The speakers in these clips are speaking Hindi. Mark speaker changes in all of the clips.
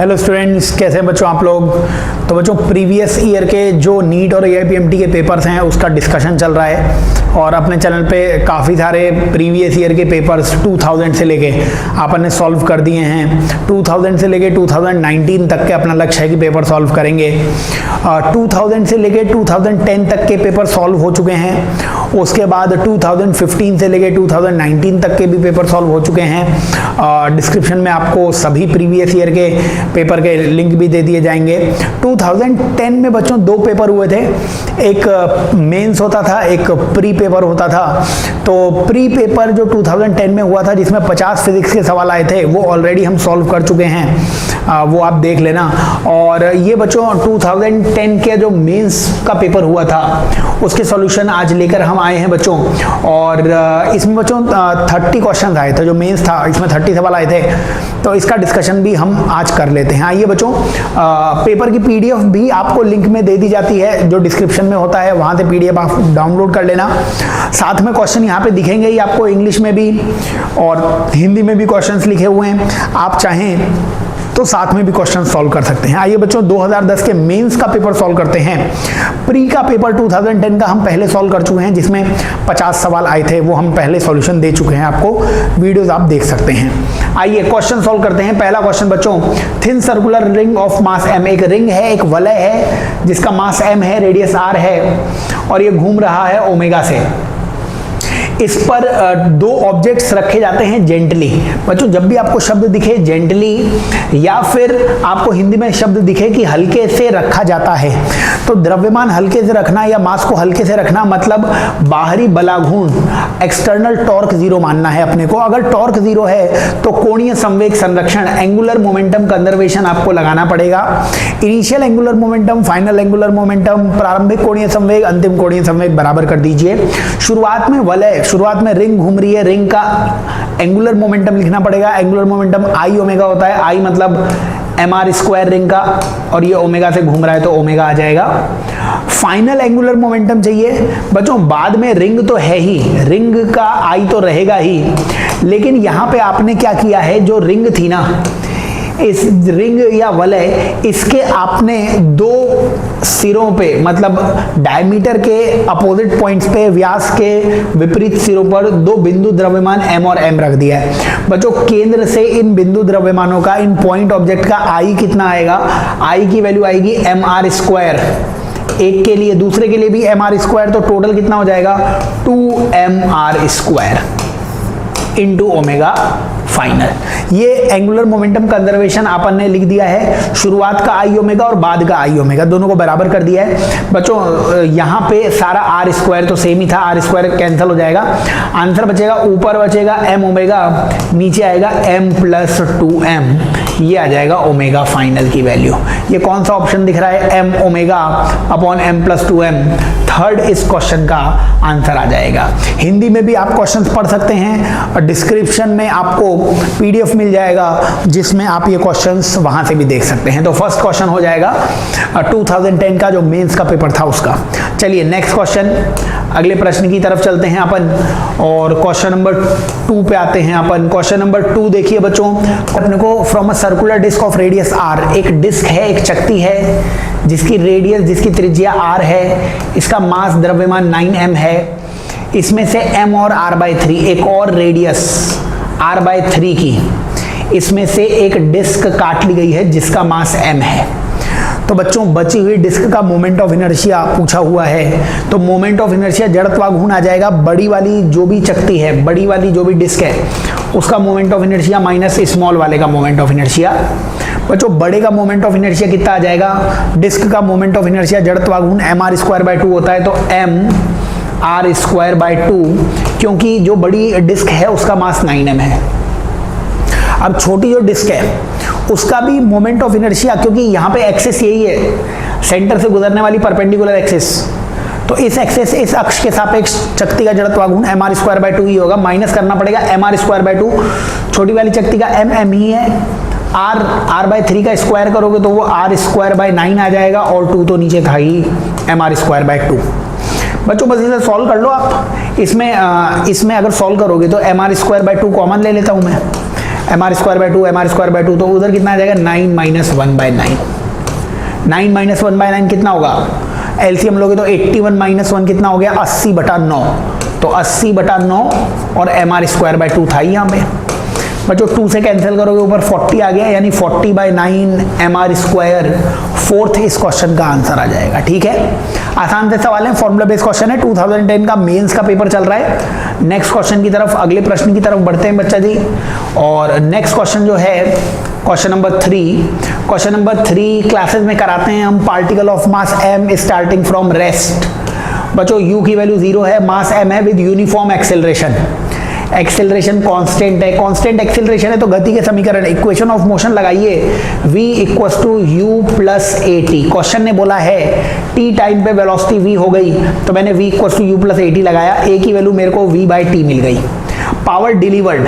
Speaker 1: हेलो स्टूडेंट्स, कैसे हैं बच्चों आप लोग। तो बच्चों प्रीवियस ईयर के जो नीट और AIPMT के पेपर्स हैं उसका डिस्कशन चल रहा है और अपने चैनल पे काफ़ी सारे प्रीवियस ईयर के पेपर्स 2000 से लेके अपन ने सॉल्व कर दिए हैं। 2000 से लेके 2019 तक के अपना लक्ष्य है कि पेपर सॉल्व करेंगे। 2000 से लेके 2010 तक के पेपर सॉल्व हो चुके हैं। उसके बाद 2015 से लेके 2019 तक के भी पेपर सॉल्व हो चुके हैं। डिस्क्रिप्शन में आपको सभी प्रीवियस ईयर के पेपर के लिंक भी दे दिए जाएंगे। 2010 में बच्चों दो पेपर हुए थे, एक मेंस होता था, एक प्री पेपर होता था। तो प्री पेपर जो 2010 में हुआ था जिसमें 50 फिजिक्स के सवाल आए थे वो ऑलरेडी हम सॉल्व कर चुके हैं, वो आप देख लेना। और ये बच्चों 2010 के जो मेंस का पेपर हुआ था उसके सॉल्यूशन आज लेकर हम आए हैं बच्चों। और इसमें बच्चों 30 क्वेश्चन आए थे, जो मेंस था इसमें 30 सवाल आए थे। तो इसका डिस्कशन भी हम आज कर लेते हैं। आइए बच्चों, पेपर की PDF भी आपको लिंक में दे दी जाती है जो डिस्क्रिप्शन में होता है, वहां से PDF आप डाउनलोड कर लेना। साथ में क्वेश्चन यहाँ पे दिखेंगे ही आपको, इंग्लिश में भी और हिंदी में भी क्वेश्चंस लिखे हुए हैं। आप चाहें तो साथ में भी क्वेश्चन सॉल्व कर सकते हैं। आइए बच्चों 2010 के मेंस का पेपर सॉल्व करते हैं। प्री का पेपर 2010 का हम पहले सॉल्व कर चुके हैं जिसमें 50 सवाल आए थे, वो हम पहले सॉल्यूशन दे चुके हैं, आपको वीडियोस आप देख सकते हैं। आइए क्वेश्चन सॉल्व करते हैं। पहला क्वेश्चन बच्चों, thin circular ring of mass m, एक रिंग है, एक वलय है जिसका मास m है, रेडियस r है और ये घूम रहा है ओमेगा से। इस पर दो ऑब्जेक्ट्स रखे जाते हैं जेंटली। बच्चों जब भी आपको शब्द दिखे जेंटली या फिर आपको हिंदी में शब्द दिखे कि हल्के से रखा जाता है, तो द्रव्यमान हल्के से रखना या मास को हल्के से रखना मतलब बाहरी बलाघूर्ण एक्सटर्नल टॉर्क जीरो मानना है अपने को। अगर टॉर्क जीरो है तो कोणीय संवेग संरक्षण एंगुलर मोमेंटम कंजर्वेशन आपको लगाना पड़ेगा। Initial angular momentum, final angular momentum, प्रारंभिक कोणीय संवेग, अंतिम कोणीय संवेग बराबर कर दीजिए। शुरुआत में वलय, शुरुआत में रिंग घूम रही है, रिंग का एंगुलर मोमेंटम लिखना पड़ेगा। एंगुलर मोमेंटम I ओमेगा होता है, I मतलब mr स्क्वायर रिंग का, और ये ओमेगा से घूम रहा है तो ओमेगा आ जाएगा। फाइनल एंगुलर मोमेंटम चाहिए बच्चों, बाद में रिंग तो है ही, रिंग का I तो रहेगा ही, लेकिन यहां पे आपने क्या किया है, जो रिंग थी ना, इस रिंग या वलय, इसके आपने दो सिरों पे मतलब डायमीटर के अपोजिट पॉइंट्स पे, व्यास के विपरीत सिरों पर दो बिंदु द्रव्यमान m और m रख दिया है। बच्चों केंद्र से इन बिंदु द्रव्यमानों का, इन पॉइंट ऑब्जेक्ट का I कितना आएगा, I की वैल्यू आएगी mr स्क्वायर, एक के लिए, दूसरे के लिए भी mr स्क्वायर, तो टोटल कितना हो जाएगा 2mr square into omega final. ये एंगुलर मोमेंटम कंजर्वेशन अपन ने लिख दिया है, शुरुआत का I ओमेगा और बाद का I ओमेगा दोनों को बराबर कर दिया है। बच्चों यहाँ पे सारा r स्क्वायर तो सेम ही था, r स्क्वायर कैंसिल हो जाएगा, आंसर बचेगा, ऊपर बचेगा m ओमेगा, नीचे आएगा m प्लस 2m, ये आ जाएगा ओमेगा फाइनल की वैल्यू। ये कौन सा ऑप्शन दिख रहा है, m omega upon m plus 2m, third इस क्वेश्चन का आंसर आ जाएगा। हिंदी में भी आप क्वेश्चंस पढ़ सकते हैं और डिस्क्रिप्शन में आपको PDF मिल जाएगा जिसमें आप ये क्वेश्चंस वहां से भी देख सकते हैं। तो फर्स्ट क्वेश्चन हो जाएगा 2010 का जो मेंस का पेपर था उसका। चलिए नेक्स्ट क्वेश्चन, अगले प्रश्न की तरफ चलते हैं अपन और क्वेश्चन नंबर 2 पे आते हैं अपन। क्वेश्चन नंबर 2 देखिए बच्चों, अपने को from a circular disc of radius r, एक डिस्क है, एक चक्ति है जिसकी रेडियस, जिसकी त्रिज्या r है, इसका मास द्रव्यमान 9m है, इसमें से m और r/3, एक और रेडियस r/3 की, इसमें से एक डिस्क काट ली गई है जिसका मास m है। तो बच्चों बची हुई डिस्क का मोमेंट ऑफ इनर्शिया पूछा हुआ है, तो मोमेंट ऑफ इनर्शिया जड़त्वाघूर्ण आ जाएगा। बड़ी वाली जो भी चक्ति है, बड़ी वाली जो भी डिस्क है उसका moment of inertia minus small वाले का मोमेंट ऑफ इनर्शिया। बच्चों बड़े का मोमेंट ऑफ इनर्शिया कितना आ जाएगा, डिस्क का मोमेंट ऑफ इनर्शिया जड़त्वाघूर्ण mr स्क्वायर बाय 2 होता है, तो mr स्क्वायर बाय 2, क्योंकि जो बड़ी डिस्क है उसका मास 9m है। अब छोटी जो डिस्क है उसका भी मोमेंट ऑफ इनर्शिया, क्योंकि यहाँ पे एक्सिस यही है, सेंटर से गुजरने वाली परपेंडिकुलर एक्सिस, तो इस एक्सिस, इस अक्ष के सापेक्ष चक्ति का जड़त्वाघूर्ण mr स्क्वायर बाय 2 ही होगा, माइनस करना पड़ेगा mr स्क्वायर बाय 2, छोटी वाली चक्ति का m ही है, r/3 का स्क्वायर करोगे तो वो r स्क्वायर बाय 9 आ जाएगा, और 2 तो नीचे था ही mr स्क्वायर बाय 2। बच्चों बस इसे सॉल्व कर लो आप। इसमें अगर सॉल्व करोगे तो mr स्क्वायर बाय 2 कॉमन ले लेता हूं मैं, M R square by 2 M R square by 2, तो उधर कितना आ जाएगा 9 माइनस 1/9। 9 माइनस 1/9 कितना होगा, एलसीएम लोगे तो 81 माइनस 1 कितना हो गया 80/9, तो 80/9 और एम आर स्क्वायर बाय 2 था यहाँ पे। बच्चों 2 से कैंसिल करोगे ऊपर 40 आ गया, यानी 40/9 एम आर स्क्वायर, फोर्थ इस क्वेश्चन का आंसर आ जाएगा। ठीक है, आसान से सवाल है, फॉर्मूला बेस्ड क्वेश्चन है, 2010 का मेंस का पेपर चल रहा है। नेक्स्ट क्वेश्चन की तरफ, अगले प्रश्न की तरफ बढ़ते हैं बच्चा जी। और नेक्स्ट क्वेश्चन जो है question number 3, question number 3 classes में कराते हैं हम particle of mass m starting from rest. बच्चों u की वैल्यू 0 है, मास m है with uniform acceleration, acceleration constant है, कांस्टेंट एक्सेलरेशन है तो गति के समीकरण इक्वेशन ऑफ मोशन लगाइए, v equals to u plus at। Question ने बोला है t टाइम पे वेलोसिटी v हो गई, तो मैंने v equals to u plus at लगाया, a की वैल्यू मेरे को v बाई t मिल गई। पावर डिलीवर्ड,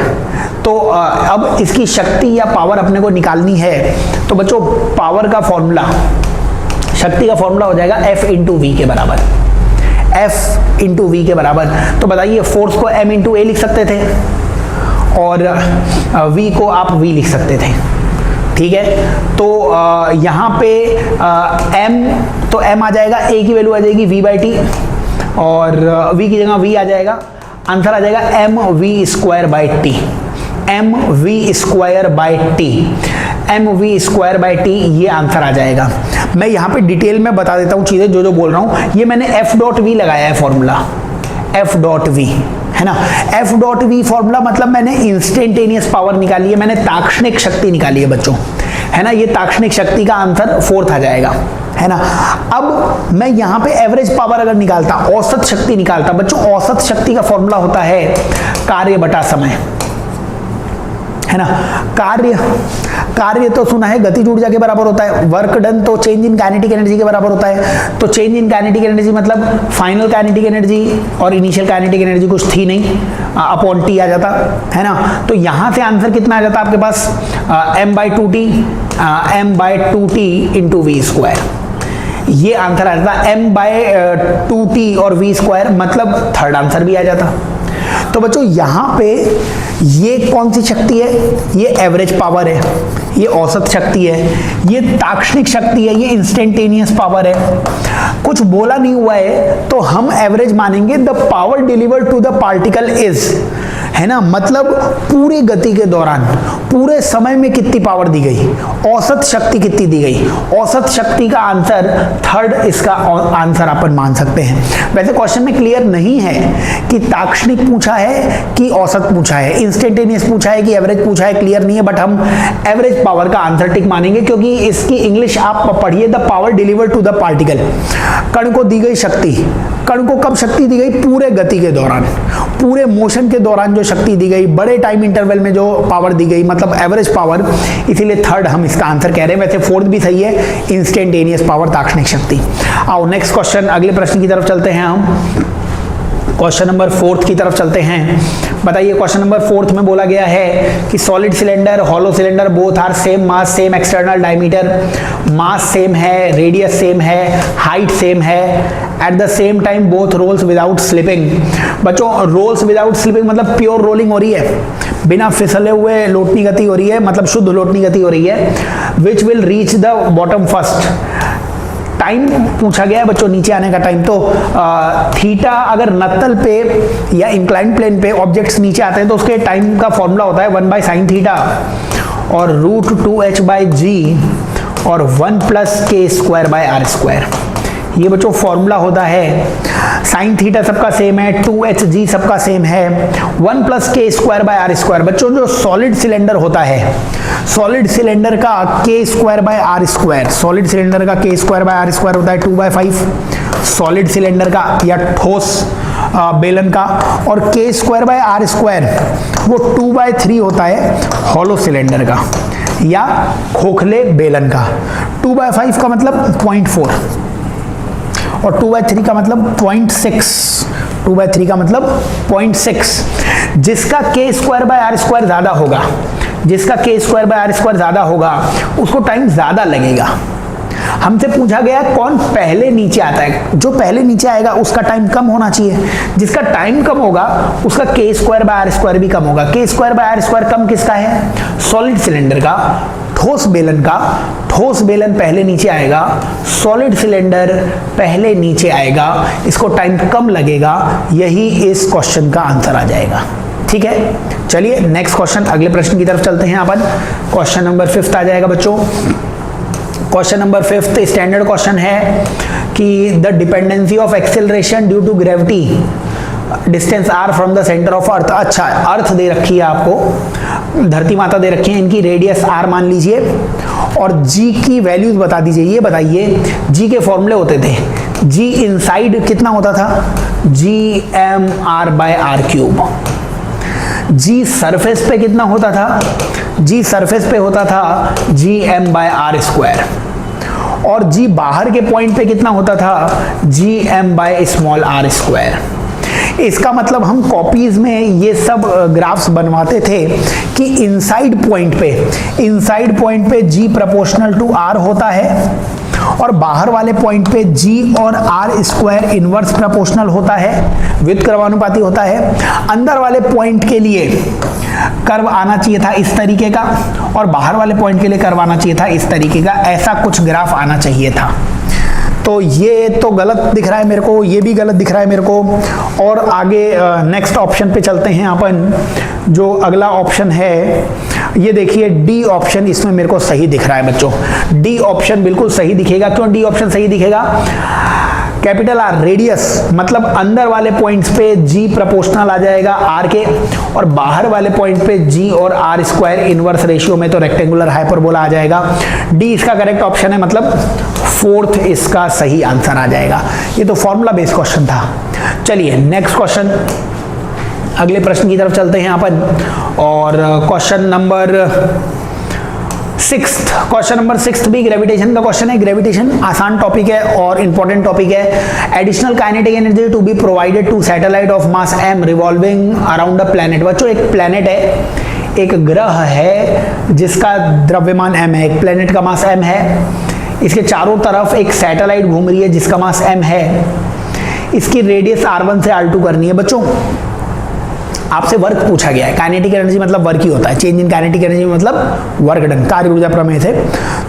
Speaker 1: तो अब इसकी शक्ति या पावर अपने को निकालनी है, तो बच्चों पावर का फॉर्मूला, शक्ति का फॉर्मूला हो जाएगा F इंटू वी के बराबर, F इंटू वी के बराबर। तो बताइए फोर्स को M इंटू ए लिख सकते थे और V को आप V लिख सकते थे। ठीक है, तो यहाँ पे M, तो M आ जाएगा, A की वैल्यू आ जाएगी V बाई टी और V की जगह V आ जाएगा, आंसर आ जाएगा M V square by T, M V square by T, M V square by T, ये आंसर आ जाएगा। मैं यहाँ पे डिटेल में बता देता हूँ चीज़ें जो बोल रहा हूँ। ये मैंने एफ डॉट वी लगाया है फॉर्मूला, एफ डॉट वी है ना, एफ डॉट वी फॉर्मूला मतलब मैंने इंस्टेंटेनियस पावर निकाली है, मैंने ताक्षणिक शक्ति निकाली है बच्चों, है ना। ये ताक्षणिक शक्ति का आंसर फोर्थ आ जाएगा, है ना। अब मैं यहाँ पे एवरेज पावर अगर निकालता, औसत शक्ति निकालता, बच्चों औसत शक्ति का फॉर्मूला होता है कार्य बटा समय, है ना। कार्य तो सुना है गतिज ऊर्जा के बराबर होता है, वर्क डन तो चेंज इन काइनेटिक एनर्जी के बराबर होता है। तो चेंज इन काइनेटिक एनर्जी मतलब फाइनल काइनेटिक एनर्जी और इनिशियल काइनेटिक एनर्जी कुछ थी नहीं, अपॉन टी आ जाता, है ना। तो यहाँ से आंसर कितना आ जाता आपके पास, m by 2t, m by 2t into V square, ये आंसर आ जाता। m बाई 2t और v स्क्वायर मतलब थर्ड आंसर भी आ जाता। तो बच्चों यहाँ पे ये कौन सी शक्ति है, ये एवरेज पावर है, ये औसत शक्ति है, ये ताक्षणिक शक्ति है, ये इंस्टेंटेनियस पावर है। कुछ बोला नहीं हुआ है तो हम एवरेज मानेंगे। The power delivered to the particle is, है ना, मतलब पूरी गति के दौरान पूरे समय में कितनी पावर दी गई, औसत शक्ति कितनी दी गई, औसत शक्ति का आंसर थर्ड इसका आंसर अपन मान सकते हैं। वैसे क्वेश्चन में क्लियर नहीं है कि ताक्षणिक पूछा है कि औसत पूछा है, इंस्टेंटेनियस पूछा है कि एवरेज पूछा है, क्लियर नहीं है, बट हम एवरेज पावर का आंसर टिक मानेंगे क्योंकि इसकी इंग्लिश आप पढ़िए, the power delivered to the particle, कण को दी गई शक्ति, कण को कब शक्ति दी गई, पूरे गति के दौरान, पूरे मोशन के दौरान जो शक्ति दी गई, बड़े टाइम इंटरवल में जो पावर दी गई, मतलब एवरेज पावर, इसीलिए थर्ड हम इसका आंसर कह रहे हैं। वैसे फोर्थ भी सही है, इंस्टेंटेनियस पावर, ताक्षणिक शक्ति। आओ नेक्स्ट क्वेश्चन, अगले प्रश्न की तरफ चलते हैं हम, क्वेश्चन नंबर 4 की तरफ चलते हैं। बताइए क्वेश्चन नंबर 4 में बोला गया है कि solid cylinder, hollow cylinder both are same mass, same external diameter, mass same है, रेडियस सेम है, हाइट सेम है, at the same time both rolls without slipping. बच्चों रोल्स विदाउट स्लिपिंग मतलब प्योर रोलिंग हो रही है, बिना फिसले हुए लोटनी गति हो रही है, मतलब शुद्ध लोटनी गति हो रही है। Which will reach the bottom first, time पूछा गया है बच्चों नीचे आने का टाइम। तो थीटा अगर नत्तल पे या इंक्लाइन प्लेन पे ऑब्जेक्ट्स नीचे आते हैं तो उसके टाइम का फॉर्मूला होता है 1/sin थीटा और √2h/g और 1+k²/r²। ये बच्चों फॉर्मूला होता है। साइन थीटा सबका सेम है, 2hg सबका सेम है, 1+k²/r²। बच्चों जो सॉलिड सिलेंडर होता है, सॉलिड सिलेंडर का k²/r², सॉलिड सिलेंडर का k²/r² होता है 2/5, सॉलिड सिलेंडर का या ठोस बेलन का, और k²/r² वो 2/3 होता है हॉलो सिलेंडर का या खोखले बेलन का। 2/5 का मतलब 0.4 और 2/3 का मतलब 0.6, 2/3 का मतलब 0.6। जिसका k²/r² ज्यादा होगा, जिसका k²/r² ज्यादा होगा उसको टाइम ज्यादा लगेगा। हमसे पूछा गया कौन पहले नीचे आता है। जो पहले नीचे आएगा उसका टाइम कम होना चाहिए, जिसका टाइम कम होगा उसका k square by R square भी कम होगा। k square by R square कम किसका है? सॉलिड सिलेंडर का। ठोस बेलन का, ठोस बेलन पहले नीचे आएगा, सॉलिड सिलेंडर पहले नीचे आएगा, इसको टाइम कम लगेगा, यही इस क्वेश्चन का आंसर आ जाएगा। ठीक है, चलिए नेक्स्ट क्वेश्चन, अगले प्रश्न की तरफ चलते हैं अपन। क्वेश्चन नंबर 5 आ जाएगा बच्चों। क्वेश्चन नंबर 5 स्टैंडर्ड क्वेश्चन है कि the dependency of acceleration due to gravity distance R from the centre of earth. अच्छा, अर्थ दे रखी है आपको, धरती माता दे रखी है, इनकी रेडियस आर मान लीजिए और जी की वैल्यूज बता दीजिए। ये बताइए जी के फॉर्मूले होते थे, जी इनसाइड कितना होता था? G M R by R cube. G surface पे कितना होता था? जी सरफेस पे होता था G M by R square. और जी बाहर के पॉइंट पे कितना होता था? G M by small R square. इसका मतलब हम कॉपीज में ये सब ग्राफ्स बनवाते थे कि इनसाइड पॉइंट पे जी प्रोपोर्शनल टू आर होता है और बाहर वाले पॉइंट पे जी और आर स्क्वायर इनवर्स प्रोपोर्शनल होता है, व्युत्क्रमानुपाती होता है। अंदर वाले पॉइंट के लिए कर्व आना चाहिए था इस तरीके का और बाहर वाले पॉइंट के लिए कर्व आना चाहिए था इस तरीके का, ऐसा कुछ ग्राफ आना चाहिए था। तो ये तो गलत दिख रहा है मेरे को, ये भी गलत दिख रहा है मेरे को। और आगे नेक्स्ट ऑप्शन पे चलते हैं अपन। जो अगला ऑप्शन है ये देखिए, डी ऑप्शन इसमें मेरे को सही दिख रहा है बच्चों। डी ऑप्शन बिल्कुल सही दिखेगा। क्यों डी ऑप्शन सही दिखेगा? कैपिटल आर रेडियस, मतलब अंदर वाले पॉइंट्स पे जी प्रोपोर्शनल आ जाएगा आर के और बाहर वाले पॉइंट पे जी और आर स्क्वायर इनवर्स रेशियो में, तो रेक्टेंगुलर हाइपरबोला आ जाएगा। डी इसका करेक्ट ऑप्शन है, मतलब 4th इसका सही आंसर आ जाएगा। ये तो फॉर्मूला बेस्ड क्वेश्चन था। चलिए नेक्स्ट क्वेश्चन, अगले प्रश्न की तरफ चलते हैं अपन। और क्वेश्चन नंबर 6 भी ग्रेविटेशन का क्वेश्चन है। ग्रेविटेशन आसान टॉपिक है और इंपॉर्टेंट टॉपिक है। Additional kinetic energy to be provided to satellite of mass m revolving around a planet. बच्चों एक प्लैनेट है, एक ग्रह है जिसका द्रव्यमान m है, एक प्लैनेट का मास m है, इसके चारों तरफ एक सैटेलाइट घूम रही है जिसका मास m है, इसकी रेडियस r1 से r2 करनी है। बच्चों आपसे वर्क पूछा गया है, काइनेटिक एनर्जी मतलब वर्क ही होता है, चेंज इन काइनेटिक एनर्जी मतलब वर्क डन, कार्य ऊर्जा प्रमेय से।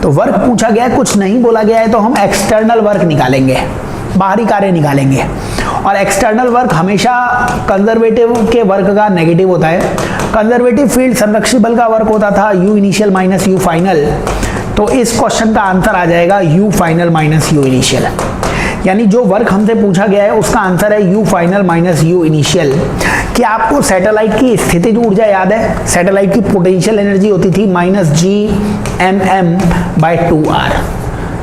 Speaker 1: तो वर्क पूछा गया है, कुछ नहीं बोला गया है, तो हम एक्सटर्नल वर्क निकालेंगे, बाहरी कार्य निकालेंगे। और एक्सटर्नल वर्क हमेशा कंजर्वेटिव के वर्क का नेगेटिव होता है। कंजर्वेटिव फील्ड संरक्षित बल का वर्क होता था U initial minus U final, तो इस क्वेश्चन का आंसर आ जाएगा U final minus U initial. यानी जो वर्क हमसे पूछा गया है उसका आंसर है U final minus U initial. क्या आपको सैटेलाइट की स्थितिज ऊर्जा याद है? सैटेलाइट की पोटेंशियल एनर्जी होती थी -GMM/2R।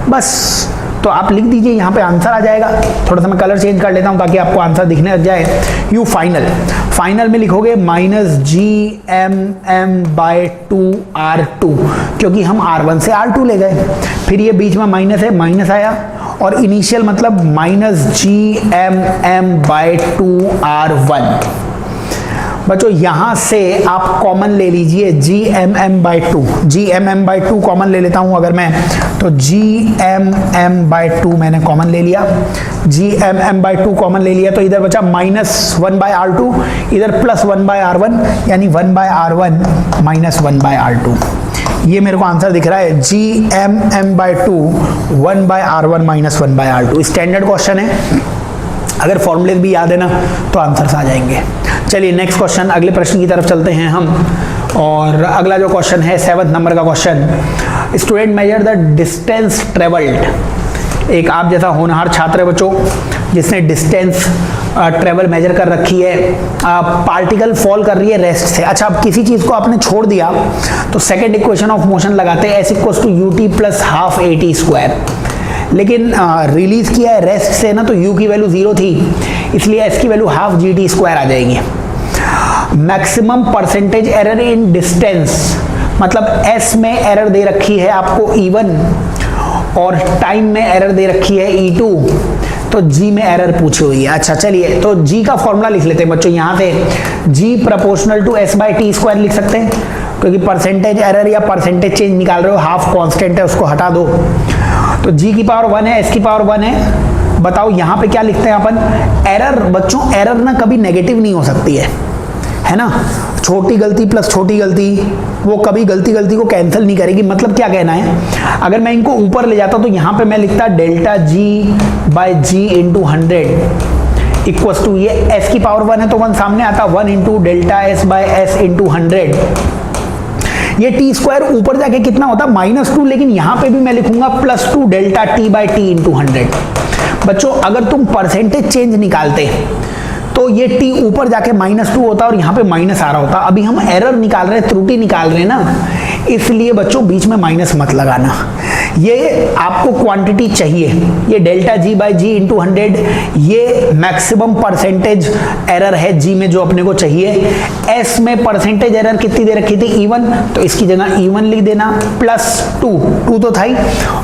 Speaker 1: बस तो आप लिख दीजिए, यहाँ पे आंसर आ जाएगा। थोड़ा सा मैं कलर चेंज कर लेता हूँ ताकि आपको आंसर दिखने लग जाए। U फाइनल में लिखोगे -GMM/2R2, क्योंकि हम R1 से R2 ले गए, फिर ये बीच में माइनस है, माइनस आया, और इनिशियल मतलब -GMM/2R1। बच्चों यहां से आप कॉमन ले लीजिए GMM/2 कॉमन ले लेता हूं अगर मैं, तो GMM/2 मैंने कॉमन ले लिया, GMM/2 कॉमन ले लिया, तो इधर बचा -1/R2, इधर +1/R1, यानी 1/R1 -1/R2। ये मेरे को आंसर दिख रहा है GMM/2 1/R1 -1/R2। Standard question है, अगर फॉर्मूले भी याद है ना तो आंसर्स आ जाएंगे। चलिए नेक्स्ट क्वेश्चन, अगले प्रश्न की तरफ चलते हैं हम। और अगला जो क्वेश्चन है 7th नंबर का question, student measure the distance travelled. एक आप जैसा होनहार छात्र है बच्चों जिसने डिस्टेंस ट्रेवल मेजर कर रखी है। पार्टिकल फॉल कर रही है रेस्ट से। अच्छा, अब किसी चीज को आपने छोड़ दिया तो सेकंड इक्वेशन ऑफ मोशन लगाते हैं, S = ut + ½ AT²। लेकिन रिलीज किया है रेस्ट से ना, तो u की वैल्यू 0 थी, इसलिए s की वैल्यू ½ GT² आ जाएगी। Maximum percentage error in distance, मतलब s में एरर दे रखी है आपको E1 और टाइम में एरर दे रखी है E2, तो g में एरर पूछी हुई है। अच्छा चलिए, तो g का फॉर्मूला लिख लेते हैं बच्चों। यहाँ से g = s/t² लिख सकते हैं, क्योंकि परसेंटेज एरर या परसेंटेज चेंज निकाल रहे हो, हाफ कांस्टेंट है उसको हटा दो। तो g की पावर 1 है, s की पावर 1 है। बताओ यहाँ पे क्या लिखते हैं अपन? एरर बच्चों, एरर ना कभी नेगेटिव नहीं हो सकती है ना। छोटी गलती प्लस छोटी गलती वो कभी गलती को कैंसिल नहीं करेगी। मतलब क्या कहना है, अगर मैं इनको ऊपर ले जाता तो यहाँ पे मैं लिखता delta g by G into 100 equals to, ये s की पावर 1 है तो 1 सामने आता, 1 into delta s by S into 100। ये टी स्क्वायर ऊपर जाके कितना होता -2, लेकिन यहाँ पे भी मैं लिखूंगा +2 delta t by T into 100। बच्चों अगर तुम परसेंटेज चेंज निकालते तो ये t ऊपर जाके -2 होता और यहाँ पे माइनस आ रहा होता। अभी हम एरर निकाल रहे हैं, त्रुटि निकाल रहे हैं ना, इसलिए बच्चों बीच में माइनस मत लगाना। ये आपको क्वांटिटी चाहिए, ये delta g by G into 100 ये मैक्सिमम परसेंटेज एरर है g में जो अपने को चाहिए। s में परसेंटेज एरर कितनी दे रखी थी? E1, तो इसकी जगह E1 लिख देना, +2 तो था ही,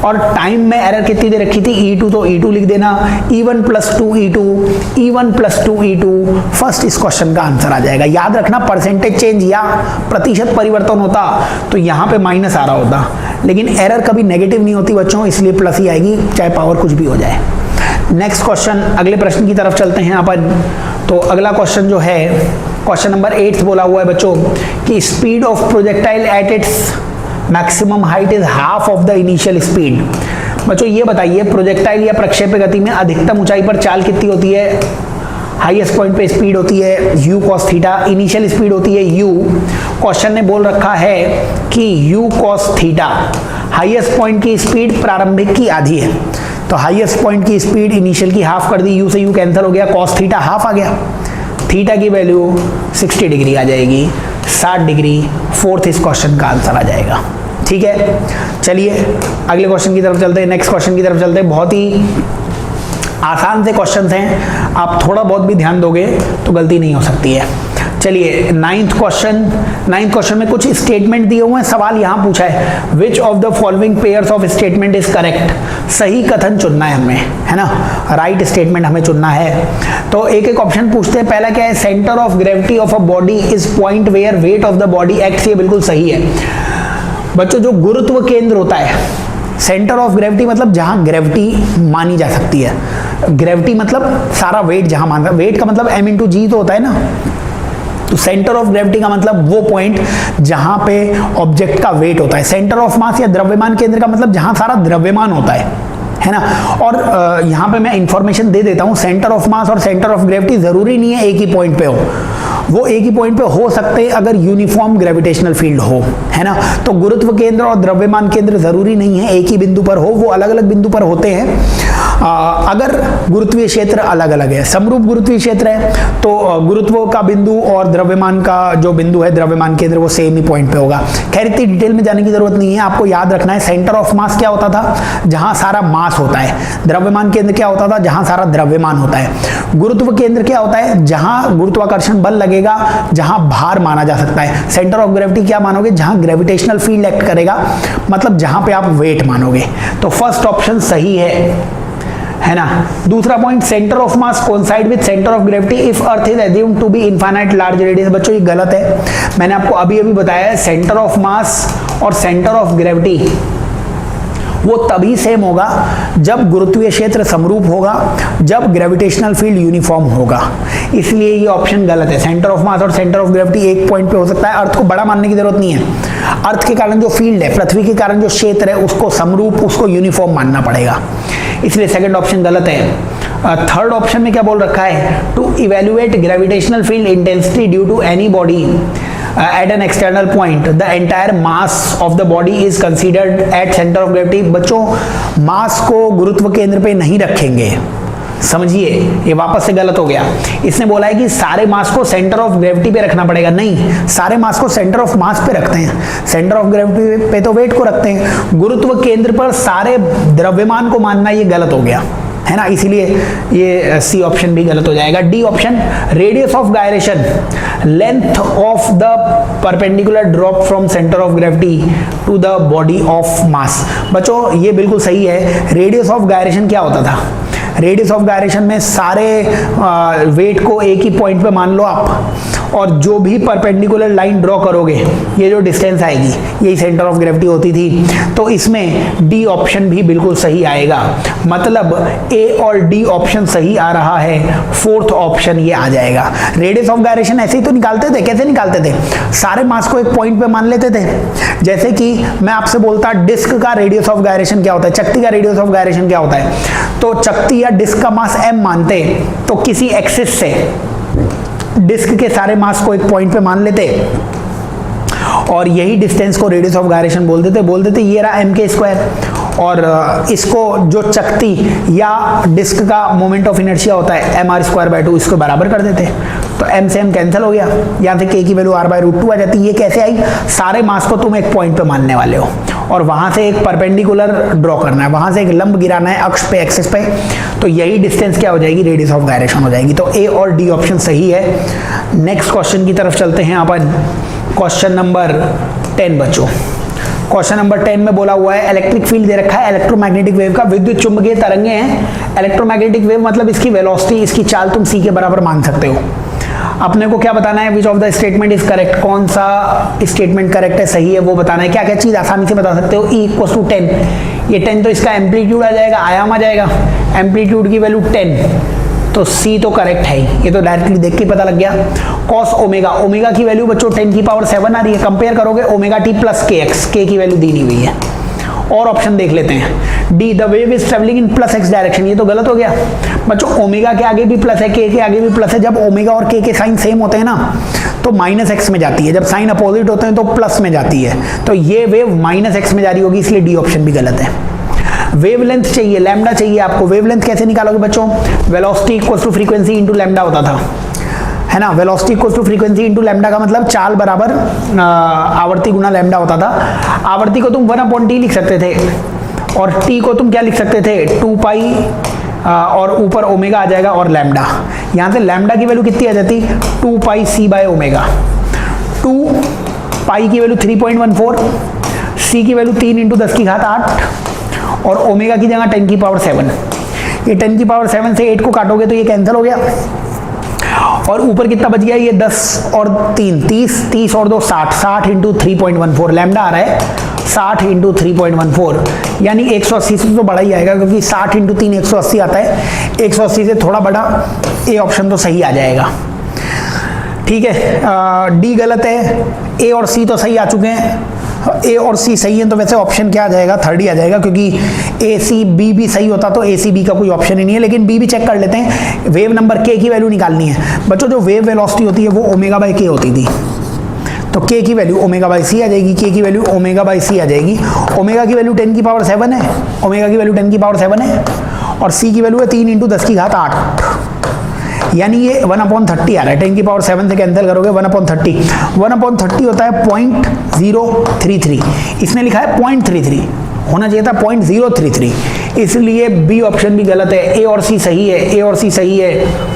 Speaker 1: और टाइम में एरर कितनी दे रखी थी? E2, तो E2 लिख देना, E1 + 2 E2, E1 + 2 E2। First इस क्वेश्चन का आंसर आ जाएगा। याद रखना परसेंटेज चेंज या प्रतिशत परिवर्तन होता तो यहाँ पे माइनस आ रहा होता, लेकिन एरर कभी नेगेटिव नहीं होती बच्चों, इसलिए प्लस ही आएगी चाहे पावर कुछ भी हो जाए। नेक्स्ट क्वेश्चन, अगले प्रश्न की तरफ चलते हैं अपन। तो अगला क्वेश्चन जो है क्वेश्चन नंबर 8 बोला हुआ है बच्चों कि speed of projectile at its maximum height is half of the initial speed. बच्चों ये बताइए प्रोजेक्टाइल या प्रक्षेप्य गति में अधिकतम ऊंचाई पर चाल कितनी होती है? हाईएस्ट पॉइंट पे स्पीड होती है u cos theta, initial speed होती है u। क्वेश्चन ने बोल रखा है कि u cos theta, highest point की स्पीड प्रारंभिक की आधी है, तो हाईएस्ट पॉइंट की स्पीड इनिशियल की हाफ कर दी, u से u कैंसिल हो गया, cos थीटा हाफ आ गया, थीटा की वैल्यू 60 डिग्री आ जाएगी, 60 डिग्री। फोर्थ इस क्वेश्चन का आंसर आ जाएगा। ठीक है, चलिए अगले क्वेश्चन की तरफ चलते हैं, नेक्स्ट क्वेश्चन की तरफ चलते हैं। बहुत ही आसान से क्वेश्चंस हैं, आप थोड़ा बहुत भी ध्यान दोगे तो गलती नहीं हो सकती है। चलिए नाइन्थ क्वेश्चन में कुछ स्टेटमेंट दिए हुए हैं, सवाल यहाँ पूछा है which of the following pairs of statement is correct. सही कथन चुनना है हमें, है ना, राइट स्टेटमेंट हमें चुनना है। तो एक एक ऑप्शन पूछते हैं। पहला क्या है? Centre of gravity of a body is point where weight of the body acts. ये बिल्कुल सही है बच्चों। जो गुरुत्व केंद्र होता है, सेंटर ऑफ ग्रेविटी मतलब जहां ग्रेविटी मानी जा सकती है, ग्रेविटी मतलब सारा वेट जहां मान, वेट का मतलब m इंटू जी तो होता है ना, तो सेंटर ऑफ ग्रेविटी का मतलब वो पॉइंट जहां पे ऑब्जेक्ट का वेट होता है। सेंटर ऑफ मास या द्रव्यमान केंद्र का मतलब जहां सारा द्रव्यमान होता है ना। और यहाँ पे मैं इंफॉर्मेशन दे देता हूँ, सेंटर ऑफ मास और सेंटर ऑफ ग्रेविटी जरूरी नहीं है एक ही पॉइंट पे हो, वो एक ही पॉइंट पे हो सकते हैं अगर यूनिफॉर्म ग्रेविटेशनल फील्ड हो, है ना। तो गुरुत्व केंद्र और द्रव्यमान केंद्र जरूरी नहीं है एक ही बिंदु पर हो, वो अलग अलग बिंदु पर होते हैं अगर गुरुत्वीय क्षेत्र अलग अलग है। समरूप गुरुत्वीय क्षेत्र है तो गुरुत्व का बिंदु और द्रव्यमान का जो बिंदु है, द्रव्यमान केंद्र, वो सेम ही पॉइंट पे होगा। खैर इतनी डिटेल में जाने की जरूरत नहीं है, आपको याद रखना है सेंटर ऑफ मास क्या होता था? जहां सारा मास होता है। द्रव्यमान केंद्र क्या होता था? जहां सारा द्रव्यमान होता है। गुरुत्व केंद्र क्या होता है? जहां गुरुत्वाकर्षण बल लगेगा, जहां भार माना जा सकता है। सेंटर ऑफ ग्रेविटी क्या मानोगे? जहां ग्रेविटेशनल फील्ड एक्ट करेगा, मतलब जहां पे आप वेट मानोगे। तो फर्स्ट ऑप्शन सही है ना। दूसरा point, centre of mass coincide with centre of gravity if earth is assumed to be infinite large radius. बच्चों ये गलत है, मैंने आपको अभी बताया है सेंटर ऑफ मास और सेंटर ऑफ ग्रेविटी वो तभी सेम होगा जब गुरुत्वीय क्षेत्र समरूप होगा, जब ग्रेविटेशनल फील्ड यूनिफॉर्म होगा। इसलिए ये ऑप्शन गलत है। सेंटर ऑफ मास और सेंटर ऑफ ग्रेविटी एक पॉइंट पे हो सकता है। अर्थ को बड़ा मानने की जरूरत नहीं है। अर्थ के कारण जो फील्ड है, पृथ्वी के कारण जो क्षेत्र है, उसको समरूप, उसको यूनिफॉर्म मानना पड़ेगा। इसलिए सेकंड ऑप्शन गलत है। थर्ड ऑप्शन में क्या बोल रखा है? To evaluate gravitational field intensity due to any body at an external point the entire mass of the body is considered at center of gravity। बच्चों मास को गुरुत्व केंद्र पे नहीं रखेंगे, समझिए ये वापस से गलत हो गया। इसने बोला है कि सारे मास को सेंटर ऑफ ग्रेविटी पे रखना पड़ेगा, नहीं, सारे मास को सेंटर ऑफ मास पे रखते हैं। सेंटर ऑफ ग्रेविटी पे तो वेट को रखते हैं, गुरुत्व केंद्र पर सारे द्रव्यमान को मानना ये गलत हो गया, है ना। इसीलिए ये सी ऑप्शन भी गलत हो जाएगा। D option, radius of gyration, length of the perpendicular drop from centre of gravity to the body of mass. बच्चों ये बिल्कुल सही है। रेडियस ऑफ गायरेशन क्या होता था? रेडियस ऑफ गायरेशन में सारे वेट को एक ही पॉइंट पे मान लो आप, और जो भी परपेंडिकुलर लाइन ड्रॉ करोगे, ये जो डिस्टेंस आएगी यही सेंटर ऑफ ग्रेविटी होती थी, तो इसमें डी ऑप्शन भी बिल्कुल सही आएगा। मतलब ए और डी ऑप्शन सही आ रहा है, फोर्थ ऑप्शन ये आ जाएगा। रेडियस ऑफ गायरेशन ऐसे ही तो निकालते थे, कैसे निकालते थे? सारे मास को एक पॉइंट पे मान लेते थे। जैसे कि मैं आपसे बोलता डिस्क का रेडियस ऑफ गायरेशन क्या होता है, चकती का रेडियस ऑफ गायरेशन क्या होता है, तो चकती या डिस्क का मास m मानते, तो किसी एक्सिस से डिस्क के सारे मास को एक पॉइंट पे मान लेते और यही डिस्टेंस को रेडियस ऑफ गायरेशन बोल देते ये रहा m² और इसको जो चकती या डिस्क का मोमेंट ऑफ इनर्शिया होता है mr²/2, इसको बराबर कर देते। तो m से m कैंसिल हो गया, यहाँ से k की वैल्यू r/√2 आ जाती है। ये कैसे आई? सारे मास को तुम एक पॉइंट पे मानने वाले हो और वहां से एक परपेंडिकुलर ड्रॉ करना है, वहां से एक लंब गिराना है अक्ष पे, एक्सिस पे, तो यही डिस्टेंस क्या हो जाएगी? रेडियस ऑफ गायरेशन हो जाएगी। तो ए और डी ऑप्शन सही है। नेक्स्ट क्वेश्चन की तरफ चलते हैं अपन। क्वेश्चन नंबर 10 बच्चों। क्वेश्चन नंबर 10 में बोला हुआ है इलेक्ट्रिक फील्ड दे रखा है इलेक्ट्रोमैग्नेटिक वेव का, विद्युत चुंबकीय तरंगे हैं। इलेक्ट्रोमैग्नेटिक वेव मतलब इसकी वेलोसिटी, इसकी चाल तुम सी के बराबर मान सकते हो। अपने को क्या बताना है? Which of the statement is correct, कौन सा स्टेटमेंट करेक्ट है, सही है, वो बताना है। क्या क्या चीज आसानी से बता सकते हो? E = 10, ये 10 तो इसका एम्पलीट्यूड आ जाएगा, आयाम आ जाएगा, एम्पलीट्यूड की वैल्यू 10, तो C तो करेक्ट है ही, ये तो डायरेक्टली देख के पता लग गया। cos ओमेगा, ओमेगा की वैल्यू बच्चों 10⁻7 आ रही है, कंपेयर करोगे omega T plus kx, k की वैल्यू दी नहीं हुई है। और ऑप्शन देख लेते हैं। D, the wave is travelling in plus x direction, ये तो गलत हो गया बच्चों। ओमेगा के आगे भी प्लस है, k के आगे भी प्लस है। जब ओमेगा और k के साइन सेम होते हैं ना तो -x में जाती है, जब साइन अपोजिट होते हैं तो प्लस में जाती है। तो ये वेव -x में जा रही होगी, इसलिए डी ऑप्शन भी गलत है। वेवलेंथ चाहिए, लैम्डा चाहिए आपको। वेवलेंथ कैसे निकालोगे बच्चों? Velocity equals to frequency into lambda होता था, है ना। Velocity equals to frequency into lambda का मतलब चाल बराबर आवर्ती गुना लैम्डा होता था। आवर्ती को तुम 1/t लिख सकते थे और t को तुम क्या लिख सकते थे? 2π और ऊपर ओमेगा आ जाएगा और लैम्डा। यहाँ से लैम्डा की वैल्यू कितनी आ जाती? 2πc/ओमेगा। 2π की वैल्यू 3.14, c की वैल्यू 3 × 10⁸ और ओमेगा की जगह 10⁻7। ये 10⁻7 से 8 को काटोगे तो ये कैंसिल हो गया और ऊपर कितना बच गया? ये 10 और 3 30, 30 और 2 60, 60 × 3.14 लैम्डा आ रहा है, 60 × 3.14 यानी 180 से तो बड़ा ही आएगा, क्योंकि 60 × 3 180 आता है, 180 से थोड़ा बड़ा, ए ऑप्शन तो सही आ जाएगा। ठीक है, डी गलत है, ए और सी तो सही आ चुके हैं। ए और सी सही है तो वैसे ऑप्शन क्या आ जाएगा? थर्ड ही आ जाएगा, क्योंकि ए सी बी भी सही होता तो ए सी बी का कोई ऑप्शन ही नहीं है। लेकिन बी भी चेक कर लेते हैं। वेव नंबर के की वैल्यू निकालनी है बच्चों। जो वेव वेलोसिटी होती है वो ω/k होती थी, तो k की वैल्यू ω/c आ जाएगी, k की वैल्यू ω/c आ जाएगी। ओमेगा की वैल्यू 10⁻7 है, ओमेगा की वैल्यू 10⁻7 है और c की वैल्यू है 3 × 10⁸, यानी ये 1/30 आ रहा है। 10⁻7 से कैंसिल करोगे 1/30, 1/30 होता है 0.033, इसने लिखा है 0.33, होना चाहिए था 0.033, इसलिए बी ऑप्शन भी गलत है। ए और सी सही है, ए और सी सही है,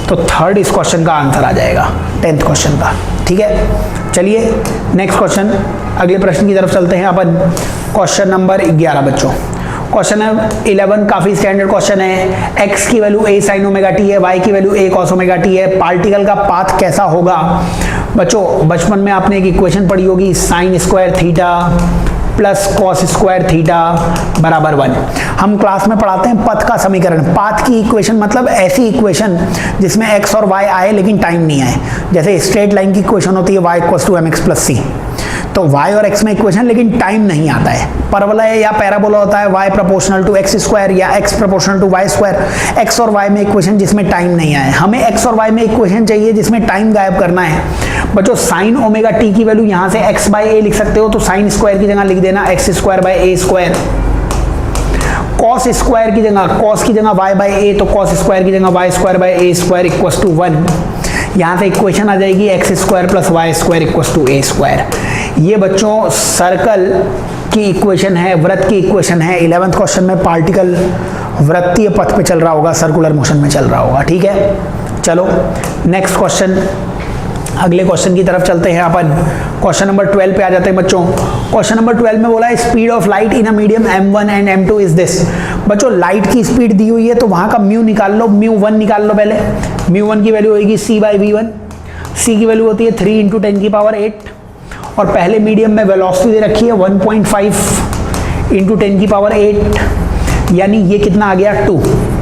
Speaker 1: तो थर्ड इस क्वेश्चन का आंसर आ जाएगा, 10th क्वेश्चन का। ठीक है, चलिए नेक्स्ट क्वेश्चन, अगले प्रश्न की तरफ चलते हैं अपन। क्वेश्चन नंबर 11 बच्चों। क्वेश्चन 11 काफी स्टैंडर्ड क्वेश्चन है। x की value a sin omega t है, y की value a cos omega t है। पार्टिकल का पाथ कैसा होगा? बच्चों बचपन में आपने एक इक्वेशन पढ़ी होगी, sin² theta plus cos² theta बराबर 1। हम क्लास में पढ़ाते हैं पथ का समीकरण। पाथ की इक्वेशन मतलब ऐसी इक्वेशन जिसमें x और y आए लेकिन टाइम नहीं आए। जैसे स्ट्रेट लाइन की इक्वेशन होती है y = mx + c, तो y और x में इक्वेशन लेकिन टाइम नहीं आता है। परवलय या पैराबोला होता है y = x² या x = y²। x और y में इक्वेशन जिसमें टाइम नहीं आए। हमें x और y में इक्वेशन चाहिए जिसमें टाइम गायब करना है। बच्चों sin ओमेगा t की वैल्यू यहाँ से x/a लिख सकते हो, तो sin² की जगह लिख देना x²/a²। cos² की जगह, cos की जगह y/a, तो cos² की जगह y²/a² = 1। यहाँ से इक्वेशन आ जाएगी x² + y² = a²। ये बच्चों सर्कल की इक्वेशन है, वृत्त की इक्वेशन है। 11th क्वेश्चन में पार्टिकल वृत्तीय पथ पे चल रहा होगा, सर्कुलर मोशन में चल रहा होगा। ठीक है, चलो नेक्स्ट क्वेश्चन, अगले क्वेश्चन की तरफ चलते हैं अपन। क्वेश्चन नंबर 12 पे आ जाते हैं बच्चों। क्वेश्चन नंबर 12 में बोला है speed of light in a medium m1 and m2 is this. बच्चों लाइट की स्पीड दी हुई है तो वहां का म्यू निकाल लो, μ1 निकाल लो पहले। μ1 की वैल्यू होगी c/v1। सी की वैल्यू होती है 3 इंटू 10 की पावर 8, और पहले मीडियम में वेलोसिटी दे रखी है 1.5 इंटू 10 की पावर 8, यानी ये कितना आ गया 2,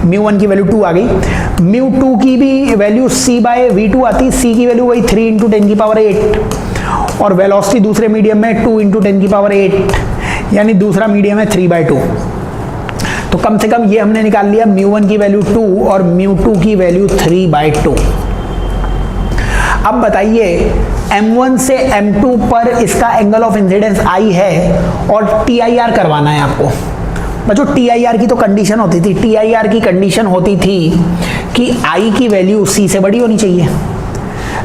Speaker 1: μ1 की वैल्यू 2 आ गई। μ2 की भी वैल्यू c बाय v2 आती, c की वैल्यू वही 3 इंटू 10 की पावर 8, और वेलोसिटी दूसरे मीडियम में 2 इंटू 10 की पावर 8, यानी दूसरा मीडियम है 3/2। तो कम से कम ये हमने निकाल लिया μ1 की वैल्यू 2 और μ2 की वैल्यू 3/2। अब बताइए m1 से m2 पर इसका एंगल ऑफ इंसिडेंस I है और TIR करवाना है आपको। बच्चों TIR की तो कंडीशन होती थी, TIR की कंडीशन होती थी कि I की वैल्यू C से बड़ी होनी चाहिए,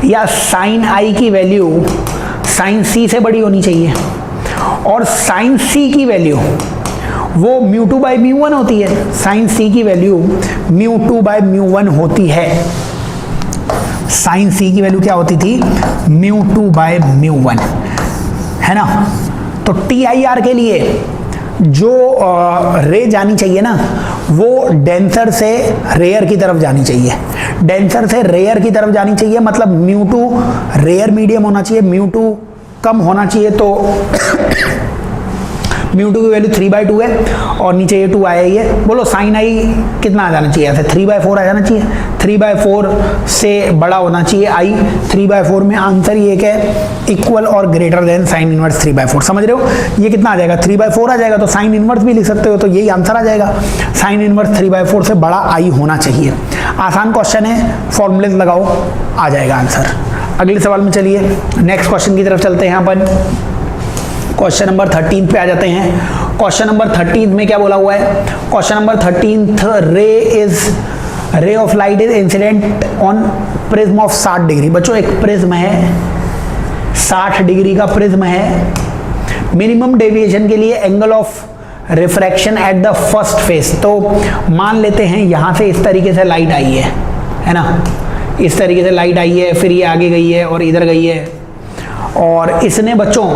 Speaker 1: या साइन I की वैल्यू साइन C से बड़ी होनी चाहिए, और साइन C की वैल्यू वो μ2 बाई μ1 होती है, साइन C की वैल्यू μ2 बाई μ1 होती है। साइन C की वैल्यू क्या होती थी, μ2 बाय μ1, है ना। तो TIR के लिए जो रे जानी चाहिए ना, वो डेंसर से रेयर की तरफ जानी चाहिए, डेंसर से रेयर की तरफ जानी चाहिए, मतलब μ2 रेयर मीडियम होना चाहिए, μ2 कम होना चाहिए। तो μ2 की वैल्यू 3/2 है और नीचे ये 2 आया ही है। बोलो साइन I कितना आ जाना चाहिए, ऐसे 3/4 आ जाना चाहिए, 3/4 से बड़ा होना चाहिए I, 3/4 में आंसर ये है इक्वल और ग्रेटर देन साइन इनवर्स 3/4। समझ रहे हो, ये कितना आ जाएगा 3/4 आ जाएगा, तो साइन इनवर्स भी लिख सकते हो, तो यही आंसर आ जाएगा, साइन इनवर्स 3/4 से बड़ा I होना चाहिए। आसान क्वेश्चन है, फॉर्मूले लगाओ आ जाएगा आंसर। अगले सवाल में चलिए, नेक्स्ट क्वेश्चन की तरफ चलते हैं अपन। क्वेश्चन नंबर 13 पे आ जाते हैं। क्वेश्चन नंबर 13 में क्या बोला हुआ है, question number 13 ray of light is incident on prism of 60 degree. बच्चों एक प्रिज्म है, 60 डिग्री का प्रिज्म है, मिनिमम डेविएशन के लिए angle of refraction at the first face. तो मान लेते हैं यहां से इस तरीके से लाइट आई है ना, इस तरीके से लाइट आई है, फिर ये आगे गई है और इधर गई है, और इसने बच्चों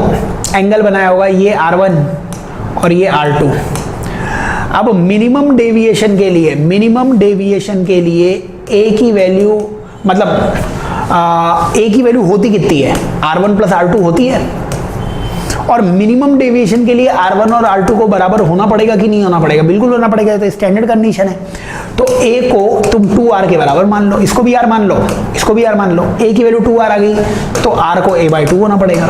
Speaker 1: एंगल बनाया होगा ये R1 और ये R2। अब मिनिमम डेविएशन के लिए A की वैल्यू, मतलब A की वैल्यू होती कितनी है, R1 प्लस R2 होती है, और मिनिमम डेविएशन के लिए R1 और R2 को बराबर होना पड़ेगा कि नहीं होना पड़ेगा, बिल्कुल होना पड़ेगा, तो स्टैंडर्ड कंडीशन है। तो A को तुम 2R के बराबर मान लो, इसको भी R मान लो, इसको भी R मान लो, A की वैल्यू 2R आ गई, तो R को A/2 होना पड़ेगा,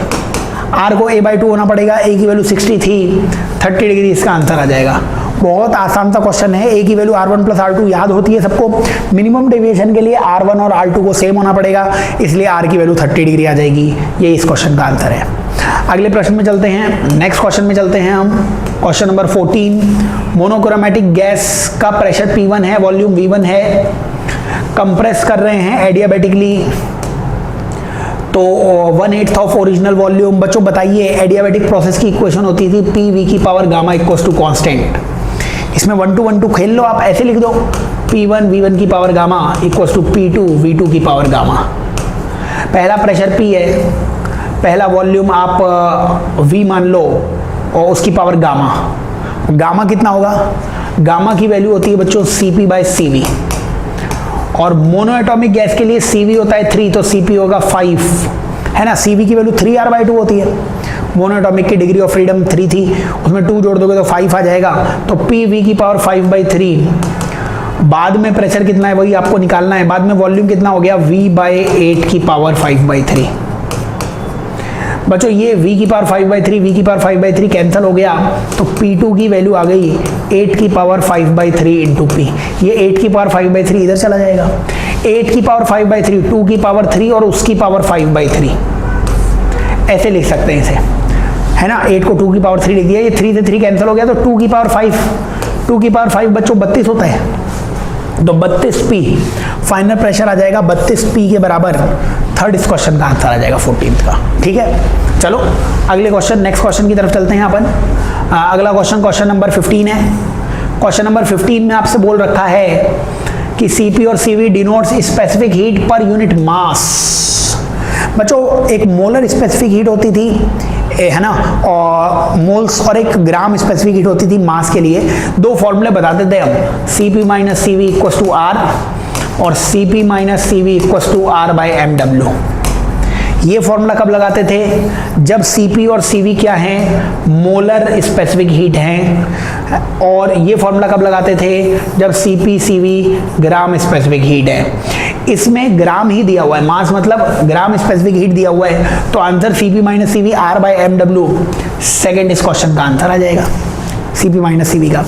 Speaker 1: R को A/2 होना पड़ेगा, A की वैल्यू 60 थी, 30 डिग्री इसका आंसर आ जाएगा। बहुत आसान सा क्वेश्चन है, A की वैल्यू R1 प्लस R2 याद होती है सबको, मिनिमम डेविएशन के लिए R1 और R2 को सेम होना पड़ेगा, इसलिए R की वैल्यू 30 डिग्री आ जाएगी। ये इस क्वेश्चन का आंसर है। अगले प्रश्न में चलते हैं, नेक्स्ट क्वेश्चन में चलते हैं हम। क्वेश्चन नंबर 14, मोनोक्रोमैटिक गैस का प्रेशर P1 है, वॉल्यूम V1 है, कंप्रेस कर रहे हैं एडियाबैटिकली, तो 1/8 ऑफ ओरिजिनल वॉल्यूम। बच्चों बताइए एडियाबैटिक प्रोसेस की इक्वेशन होती थी PV की power gamma equals to constant. इसमें 1 to 1 2 खेल लो, आप ऐसे लिख दो P1 V1 की power gamma equals to P2 V2 की पावर गामा। पहला प्रेशर P है, पहला वॉल्यूम आप V मान लो और उसकी पावर गामा, गामा कितना होगा, गामा की वैल्यू होती है बच्चों CP/CV, और मोनोएटॉमिक गैस के लिए CV होता है 3, तो CP होगा 5, है ना। CV की वैल्यू 3R/2 होती है, मोनोएटॉमिक की डिग्री ऑफ फ्रीडम 3 थी, उसमें 2 जोड़ दोगे तो 5 आ जाएगा, तो PV की पावर 5/3। बाद में प्रेशर कितना है वही आपको निकालना है, बाद में वॉल्यूम कितना हो गया V/8 की पावर 5/3। बच्चों ये V की पावर 5/3 V की पावर 5/3 कैंसिल हो गया, तो P2 की वैल्यू आ गई 8 की पावर 5/3 इंटू P। ये 8 की पावर 5/3 इधर चला जाएगा, 8 की पावर 5/3 2 की पावर 3 और उसकी पावर 5/3, ऐसे लिख सकते हैं इसे, है ना। 8 को 2 की पावर 3 लिख दिया, ये 3 से 3 कैंसिल हो गया, तो 2 की पावर 5, 2 की पावर 5 बच्चों 32 होता है, तो 32P फाइनल प्रेशर आ जाएगा 32P के बराबर। थर्ड इस क्वेश्चन का आंसर आ जाएगा 14th का। ठीक है, चलो अगले क्वेश्चन, नेक्स्ट क्वेश्चन की तरफ चलते हैं अपन। अगला क्वेश्चन, क्वेश्चन नंबर 15 है। क्वेश्चन नंबर 15 में आपसे बोल रखा है कि CP और CV denotes specific heat per unit mass. बच्चों एक मोलर स्पेसिफिक हीट होती थी, है ना, और मोल्स, और एक ग्राम स्पेसिफिक हीट होती थी मास के लिए। दो फॉर्मूले बताते थे हम, CP - CV = R और CP - CV = R/mW। ये फॉर्मूला कब लगाते थे? जब Cp और Cv क्या हैं? मोलर स्पेसिफिक हीट हैं। और ये फॉर्मूला कब लगाते थे? जब Cp Cv gram specific heat है। इसमें ग्राम ही दिया हुआ है, मास मतलब ग्राम स्पेसिफिक हीट दिया हुआ है, तो answer Cp minus Cv R by MW second इस क्वेश्चन का आंसर आ जाएगा, Cp माइनस Cv का।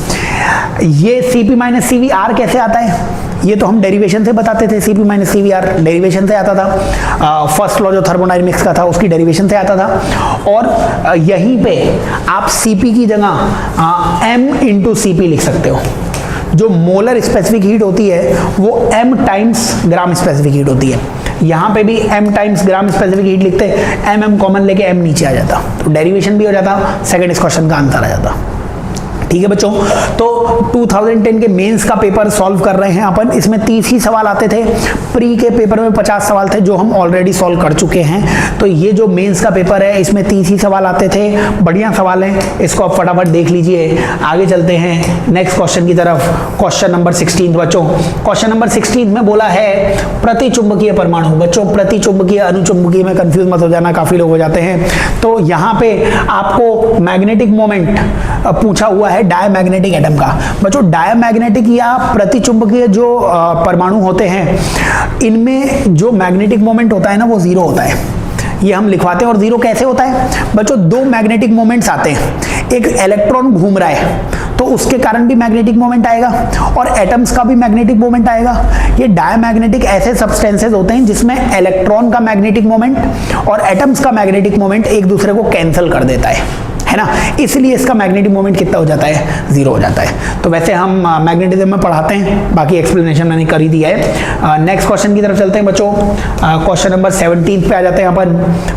Speaker 1: ये Cp माइनस Cv R कैसे आता है? ये तो हम डेरिवेशन से बताते थे, Cp minus Cv R derivation से आता था, फर्स्ट लॉ जो थर्मोडायनेमिक्स का था उसकी डेरिवेशन से आता था। और यहीं पे आप Cp की जगह m इंटू Cp लिख सकते हो। जो मोलर स्पेसिफिक हीट होती है वो m times gram specific heat होती है। यहाँ पे भी m times gram specific heat लिखते हैं, m कॉमन लेके m नीचे आ जाता, तो डेरिवेशन भी हो जाता, सेकंड इस क्वेश्चन का आंसर आ जाता। ठीक है बच्चों, तो 2010 के मेंस का पेपर सॉल्व कर रहे हैं अपन। इसमें 30 ही सवाल आते थे, प्री के पेपर में 50 सवाल थे जो हम ऑलरेडी सॉल्व कर चुके हैं। तो ये जो मेंस का पेपर है इसमें 30 ही सवाल आते थे, बढ़िया सवाल है, इसको आप फटाफट देख लीजिए। आगे चलते हैं नेक्स्ट क्वेश्चन की तरफ। क्वेश्चन नंबर 16 बच्चों, क्वेश्चन नंबर 16 में बोला है प्रतिचुंबकीय परमाणु। बच्चों प्रतिचुंबकीय अनुचुंबकीय में कंफ्यूज मत हो जाना, काफी लोग हो जाते हैं। तो यहाँ पे आपको मैग्नेटिक मोमेंट पूछा हुआ है डायमैग्नेटिक एटम का। बच्चों डायमैग्नेटिक या प्रतिचुंबकीय जो परमाणु होते हैं इनमें जो मैग्नेटिक मोमेंट होता है ना वो जीरो होता है, ये हम लिखवाते हैं। और जीरो कैसे होता है बच्चों? दो मैग्नेटिक मोमेंट्स आते हैं, एक इलेक्ट्रॉन घूम रहा है तो उसके कारण भी मैग्नेटिक मोमेंट आएगा और एटम्स का भी मैग्नेटिक मोमेंट आएगा। ये डायमैग्नेटिक ऐसे सब्सटेंसेस होते हैं जिसमें इलेक्ट्रॉन का मैग्नेटिक मोमेंट और एटम्स का मैग्नेटिक मोमेंट एक दूसरे को कैंसिल कर देता है ना, इसलिए इसका मैग्नेटिक मोमेंट कितना हो जाता है? जीरो हो जाता है। तो वैसे हम मैग्नेटिज्म में पढ़ाते हैं, बाकी एक्सप्लेनेशन मैंने कर ही दिया है। नेक्स्ट क्वेश्चन की तरफ चलते हैं बच्चों। क्वेश्चन नंबर 17 पे आ जाते हैं अपन।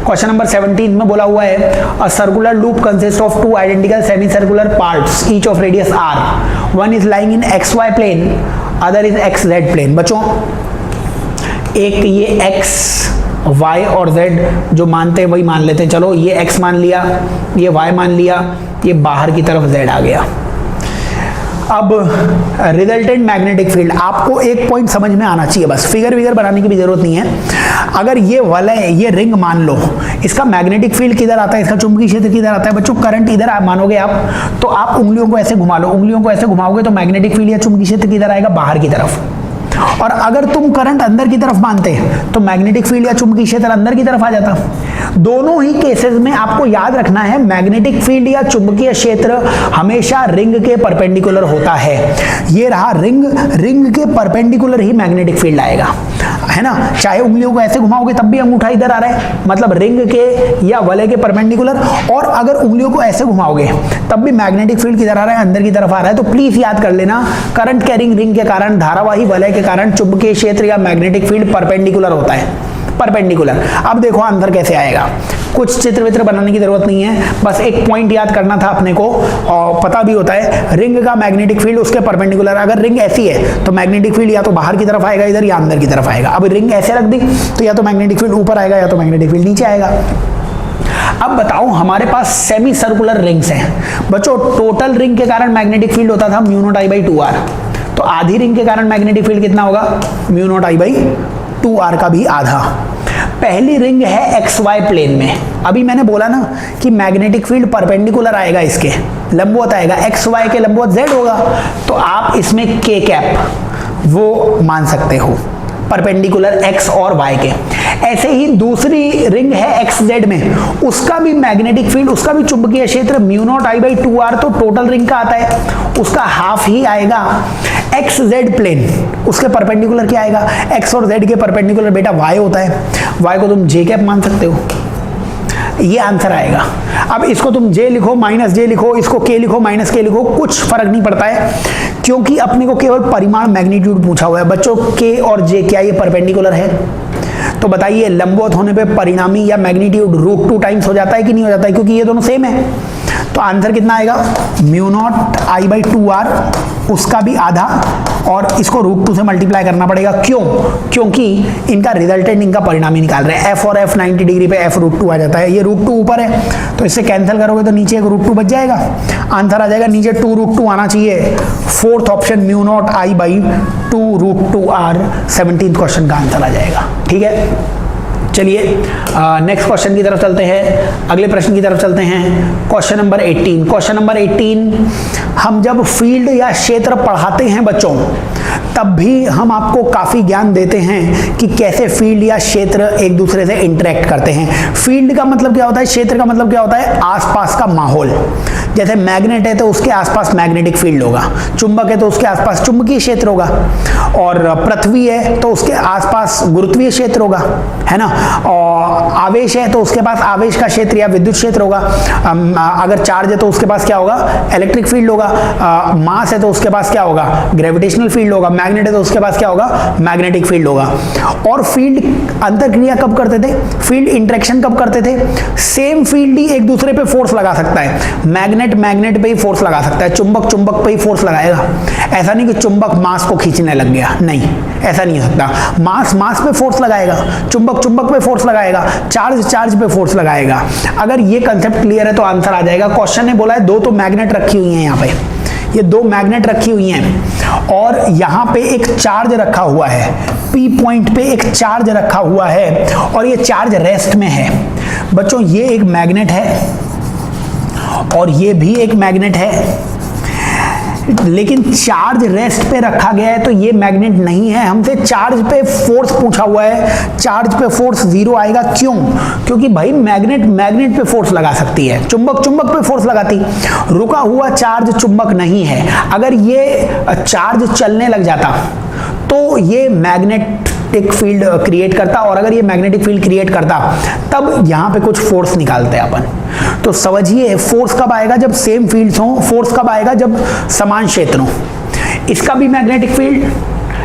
Speaker 1: क्वेश्चन नंबर 17 में बोला हुआ है a circular loop consist of two identical semi circular parts each of radius r, one is lying in XY plane, other is XZ plane. बच्चों एक ये x y और z जो मानते हैं वही मान लेते हैं, चलो ये x मान लिया, ये y मान लिया, ये बाहर की तरफ z आ गया। अब रिजल्टेंट मैग्नेटिक फील्ड, आपको एक पॉइंट समझ में आना चाहिए, बस फिगर विगर बनाने की भी जरूरत नहीं है। अगर ये वलय, ये रिंग मान लो, इसका मैग्नेटिक फील्ड किधर आता है, इसका चुंबकीय क्षेत्र किधर आता है? बच्चों करंट इधर आप मानोगे आप, तो आप उंगलियों को ऐसे घुमा लो, उंगलियों को ऐसे घुमाओगे तो मैग्नेटिक फील्ड या चुंबकीय क्षेत्र किधर आएगा? बाहर की तरफ। और अगर तुम करंट अंदर की तरफ मानते तो मैग्नेटिक फील्ड या चुंबकीय क्षेत्र अंदर की तरफ आ जाता। दोनों ही केसेस में आपको याद रखना है मैग्नेटिक फील्ड या चुंबकीय क्षेत्र हमेशा रिंग के परपेंडिकुलर होता है। ये रहा रिंग, रिंग के परपेंडिकुलर ही मैग्नेटिक फील्ड आएगा, है ना। चाहे उंगलियों को ऐसे घुमाओगे तब भी अंगूठा इधर आ रहा है, मतलब रिंग के या वलय के परपेंडिकुलर। और अगर उंगलियों को ऐसे घुमाओगे तब भी मैग्नेटिक फील्ड किधर आ रहा है? अंदर की तरफ आ रहा है। तो प्लीज याद कर लेना, करंट कैरिंग रिंग के कारण, धारावाही वलय के कारण चुंबकीय क्षेत्र या मैग्नेटिक फील्ड परपेंडिकुलर होता है, परपेंडिकुलर। अब देखो आंसर कैसे आएगा, कुछ चित्र वित्र बनाने की जरूरत नहीं है, बस एक पॉइंट याद करना था अपने को, और पता भी होता है रिंग का मैग्नेटिक फील्ड उसके परपेंडिकुलर। अगर रिंग ऐसी है तो मैग्नेटिक फील्ड या तो बाहर की तरफ आएगा इधर, या अंदर की तरफ आएगा। अब रिंग ऐसे रख दी तो या तो मैग्नेटिक फील्ड ऊपर आएगा या तो मैग्नेटिक फील्ड नीचे आएगा। अब बताओ, हमारे पास सेमी सर्कुलर रिंग्स हैं बच्चों। टोटल रिंग के कारण मैग्नेटिक फील्ड होता था mu naught I by 2r, तो आधी रिंग के कारण मैग्नेटिक फील्ड कितना होगा? Mu naught I by 2r का भी आधा। पहली रिंग है XY प्लेन में, अभी मैंने बोला ना कि मैग्नेटिक फील्ड परपेंडिकुलर आएगा, इसके लंबवत आएगा, XY के लंबवत Z होगा, तो आप इसमें K कैप वो मान सकते हो, परपेंडिकुलर X और Y के। ऐसे ही दूसरी रिंग है XZ में, उसका भी मैग्नेटिक फील्ड, उसका भी चुंबकीय क्षेत्र mu naught I by 2r, तो टोटल रिंग का आता है, उसका हाफ ही आएगा। XZ प्लेन, उसके परपेंडिकुलर क्या आएगा? X और Z के परपेंडिकुलर बेटा Y होता है, Y को तुम J कैप मान सकते हो, ये आंसर आएगा। अब इसको तुम J लिखो, माइनस J लिखो, इसको K लिखो, माइनस K लिखो, कुछ फर्क नहीं पड़ता है, क्योंकि अपने को केवल परिमाण मैग्नीट्यूड पूछा हुआ है। बच्चों K और J क्या ये परपेंडिकुलर है? तो बताइए लंबवत होने पे परिणामी या मैग्नीट्यूड √2 टाइम्स हो जाता है कि नहीं हो जाता है? क्योंकि ये दोनों सेम है, तो आंसर कितना आएगा? Mu naught I by 2r, उसका भी आधा, और इसको √2 से मल्टीप्लाई करना पड़ेगा। क्यों? क्योंकि इनका रिजल्टेंट, इनका परिणामी निकाल रहे हैं। F और F 90 डिग्री पे F √2 आ जाता है, ये √2 ऊपर है तो इससे कैंसिल करोगे तो नीचे एक √2 बच जाएगा, आंसर आ जाएगा नीचे 2 √2 आना चाहिए। Fourth option mu naught I by 2 √2r 17th question का आंसर आ जाएगा। ठीक है, चलिए नेक्स्ट क्वेश्चन की तरफ चलते हैं, अगले प्रश्न की तरफ चलते हैं। Question number 18। क्वेश्चन नंबर 18, हम जब फील्ड या क्षेत्र पढ़ाते हैं बच्चों, तब भी हम आपको काफ़ी ज्ञान देते हैं कि कैसे फील्ड या क्षेत्र एक दूसरे से इंटरेक्ट करते हैं। फील्ड का मतलब क्या होता है, क्षेत्र का मतलब क्या होता है, आसपास का माहौल। जैसे मैग्नेट है तो उसके आसपास मैग्नेटिक फील्ड होगा, चुंबक है तो उसके आसपास चुंबकीय क्षेत्र होगा, और पृथ्वी है तो उसके आसपास गुरुत्वीय क्षेत्र होगा, है ना। और आवेश है तो उसके पास आवेश का क्षेत्र या विद्युत क्षेत्र होगा। अगर चार्ज है तो उसके पास क्या होगा, इलेक्ट्रिक फील्ड होगा। मास है तो उसके पास क्या होगा, ग्रेविटेशनल फील्ड होगा। मैग्नेट है तो उसके पास क्या होगा, मैग्नेटिक फील्ड होगा। और फील्ड अंतरक्रिया कब करते थे, फील्ड इंटरेक्शन कब करते थे, सेम फील्ड ही एक दूसरे पे फोर्स लगा सकता है। मैग्नेट पे ही फोर्स लगा सकता है, चुंबक पे ही फोर्स लगाएगा। ऐसा नहीं कि चुंबक मास को खींचने लग गया, नहीं, ऐसा नहीं हो सकता। मास पे फोर्स लगाएगा, चुंबक पे फोर्स लगाएगा, चार्ज पे फोर्स लगाएगा। अगर ये कंसेप्ट क्लियर है तो आंसर आ जाएगा। क्वेश्चन ने बोला है दो तो मैग्नेट रखी हुई हैं, यहाँ पे ये दो मैग्नेट रखी हुई हैं और यहाँ पे एक चार्ज रखा हुआ है, P पॉइंट पे एक चार्ज रखा हुआ है और ये चार्ज रेस्ट में है। बच्चों ये एक मैग्नेट है और ये भी एक मैग्नेट है, लेकिन चार्ज रेस्ट पे रखा गया है तो ये मैग्नेट नहीं है। हमसे चार्ज पे फोर्स पूछा हुआ है, चार्ज पे फोर्स 0 आएगा। क्यों? क्योंकि भाई मैग्नेट पे फोर्स लगा सकती है, चुंबक पे फोर्स लगाती। रुका हुआ चार्ज चुंबक नहीं है। अगर ये चार्ज चलने लग जाता तो ये मैग्नेटिक फील्ड क्रिएट करता, और अगर ये मैग्नेटिक फील्ड क्रिएट करता तब यहाँ पे कुछ फोर्स निकालते हैं अपन। तो समझिए फोर्स कब आएगा, जब सेम फील्ड्स हो। फोर्स कब आएगा, जब समान क्षेत्र हो। इसका भी मैग्नेटिक फील्ड,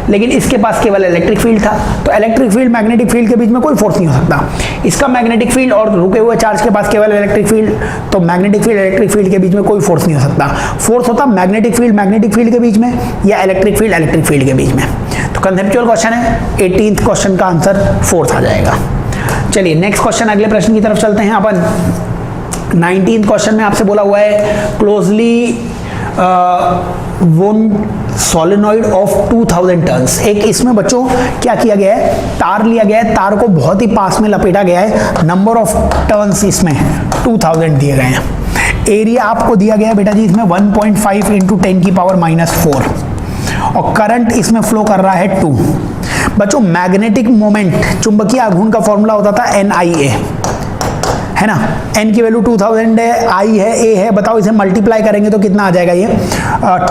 Speaker 1: लेकिन इसके पास केवल इलेक्ट्रिक फील्ड था, तो इलेक्ट्रिक फील्ड मैग्नेटिक फील्ड के बीच में कोई फोर्स नहीं हो सकता। इसका मैग्नेटिक फील्ड और रुके हुए चार्ज के पास केवल इलेक्ट्रिक फील्ड, तो मैग्नेटिक फील्ड इलेक्ट्रिक फील्ड के बीच में कोई फोर्स नहीं हो सकता। फोर्स होता मैग्नेटिक फील्ड के बीच में या इलेक्ट्रिक फील्ड के बीच में। तो कंसेप्चुअल क्वेश्चन है, 18th क्वेश्चन का आंसर फोर्स आ जाएगा। चलिए नेक्स्ट क्वेश्चन, अगले प्रश्न की तरफ चलते हैं अपन। 19th क्वेश्चन में आपसे बोला हुआ है closely wound solenoid of 2000 turns. एक इसमें बच्चों क्या किया गया है, तार लिया गया है, तार को बहुत ही पास में लपेटा गया है। नंबर ऑफ टर्न्स इसमें 2000 दिए गए हैं। एरिया आपको दिया गया है बेटा जी इसमें 1.5 इंटू 10 की पावर -4, और करंट इसमें फ्लो कर रहा है 2। बच्चों मैग्नेटिक मोमेंट, चुंबकीय आघूर्ण का फॉर्मूला होता था NIA, है ना। n की वैल्यू 2000 है, I है, A है। बताओ इसे मल्टीप्लाई करेंगे तो कितना आ जाएगा ये,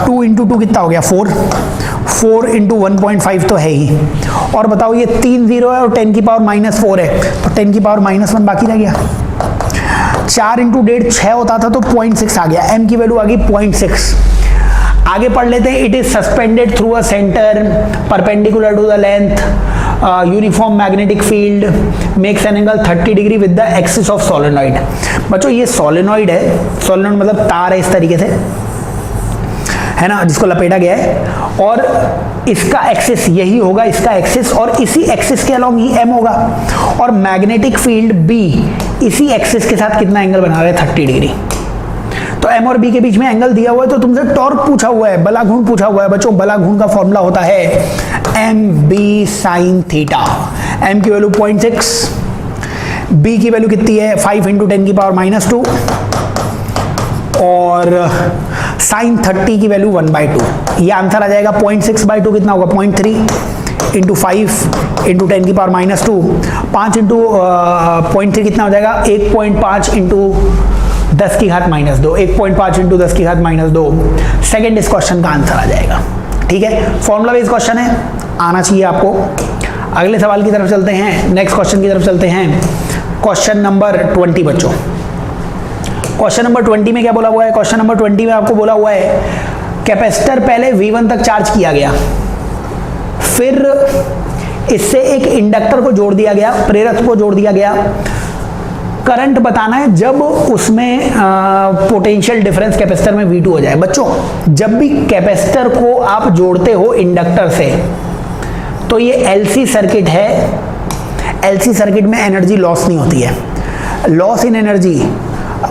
Speaker 1: 2 इंटू 2 कितना हो गया, 4 इंटू 1.5 तो है ही। और बताओ ये 3 0 है और 10 की पावर -4 है, तो 10 की पावर -1 बाकी रह गया। 4 इंटू 1.5 6 होता था तो 0.6 आ गया, m की वैल्यू आ गई 0.6। आगे पढ़ लेते हैं। It is suspended through a centre perpendicular to the length, uniform magnetic field makes an angle 30 degree with the axis of solenoid. बच्चों ये सोलेनॉइड है, सोलेनॉइड मतलब तार है इस तरीके से, है ना, जिसको लपेटा गया है, और इसका एक्सिस यही होगा, इसका एक्सिस, और इसी एक्सिस के अलॉन्ग ही m होगा, और मैग्नेटिक फील्ड B इसी एक्सिस के साथ कितना एंगल बना रहा है, 30 डिग्री। तो m और b के बीच में एंगल दिया हुआ है, तो तुमसे टॉर्क पूछा हुआ है, बलाघूर्ण पूछा हुआ है। बच्चों बलाघूर्ण का फॉर्मूला होता है mb sin थीटा। m की वैल्यू 0.6, b की वैल्यू कितनी है 5 इंटू 10 की पावर -2, और sin 30 की वैल्यू 1/2। ये आंसर आ जाएगा 0.6/2 कितना होगा, 0.3 इंटू 5 इंटू 10 की पावर -2, 5 इंटू 0.3 कितना हो जाएगा, 1.5 इंटू 10 की घात -2, 1.5 इंटू 10 की घात -2। सेकेंड इस क्वेश्चन का आंसर आ जाएगा। ठीक है, फॉर्मूला बेस्ड क्वेश्चन है, आना चाहिए आपको। अगले सवाल की तरफ चलते हैं, नेक्स्ट क्वेश्चन की तरफ चलते हैं। क्वेश्चन नंबर 20 बच्चों, क्वेश्चन नंबर 20 में क्या बोला हुआ है, क्वेश्चन नंबर 20 में आपको बोला हुआ है कैपेसिटर पहले V1 तक चार्ज किया गया, फिर इससे एक इंडक्टर को जोड़ दिया गया, प्रेरक को जोड़ दिया गया। करंट बताना है जब उसमें पोटेंशियल डिफरेंस कैपेसिटर में V2 हो जाए। बच्चों जब भी कैपेसिटर को आप जोड़ते हो इंडक्टर से, तो ये LC सर्किट है, LC सर्किट में एनर्जी लॉस नहीं होती है। लॉस इन एनर्जी,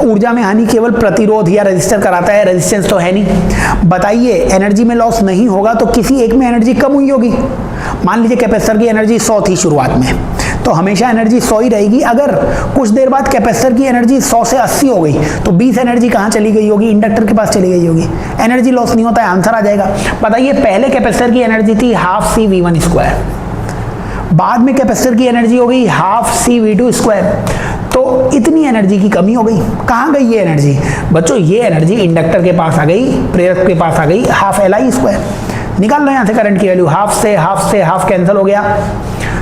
Speaker 1: ऊर्जा में हानि केवल प्रतिरोध या रेजिस्टर कराता है, रेजिस्टेंस तो है नहीं। बताइए एनर्जी में लॉस नहीं होगा तो किसी एक में एनर्जी कम हुई होगी। मान लीजिए कैपेसिटर की एनर्जी 100 थी शुरुआत में, तो हमेशा एनर्जी 100 ही रहेगी। अगर कुछ देर बाद कैपेसिटर की एनर्जी 100 से 80 हो गई तो 20 एनर्जी कहाँ चली गई होगी? इंडक्टर के पास चली गई होगी। एनर्जी लॉस नहीं होता है, आंसर आ जाएगा। बताइए, पहले कैपेसिटर की एनर्जी थी हाफ सी V1 स्क्वायर, बाद में कैपेसिटर की एनर्जी हो गई हाफ सी V2 स्क्वायर, तो इतनी एनर्जी की कमी हो गई। कहाँ गई ये एनर्जी? बच्चों ये एनर्जी इंडक्टर के पास आ गई, प्रेरक के पास आ गई, हाफ LI स्क्वायर। निकाल लो यहाँ से करंट की वैल्यू, हाफ से हाफ कैंसिल हो गया,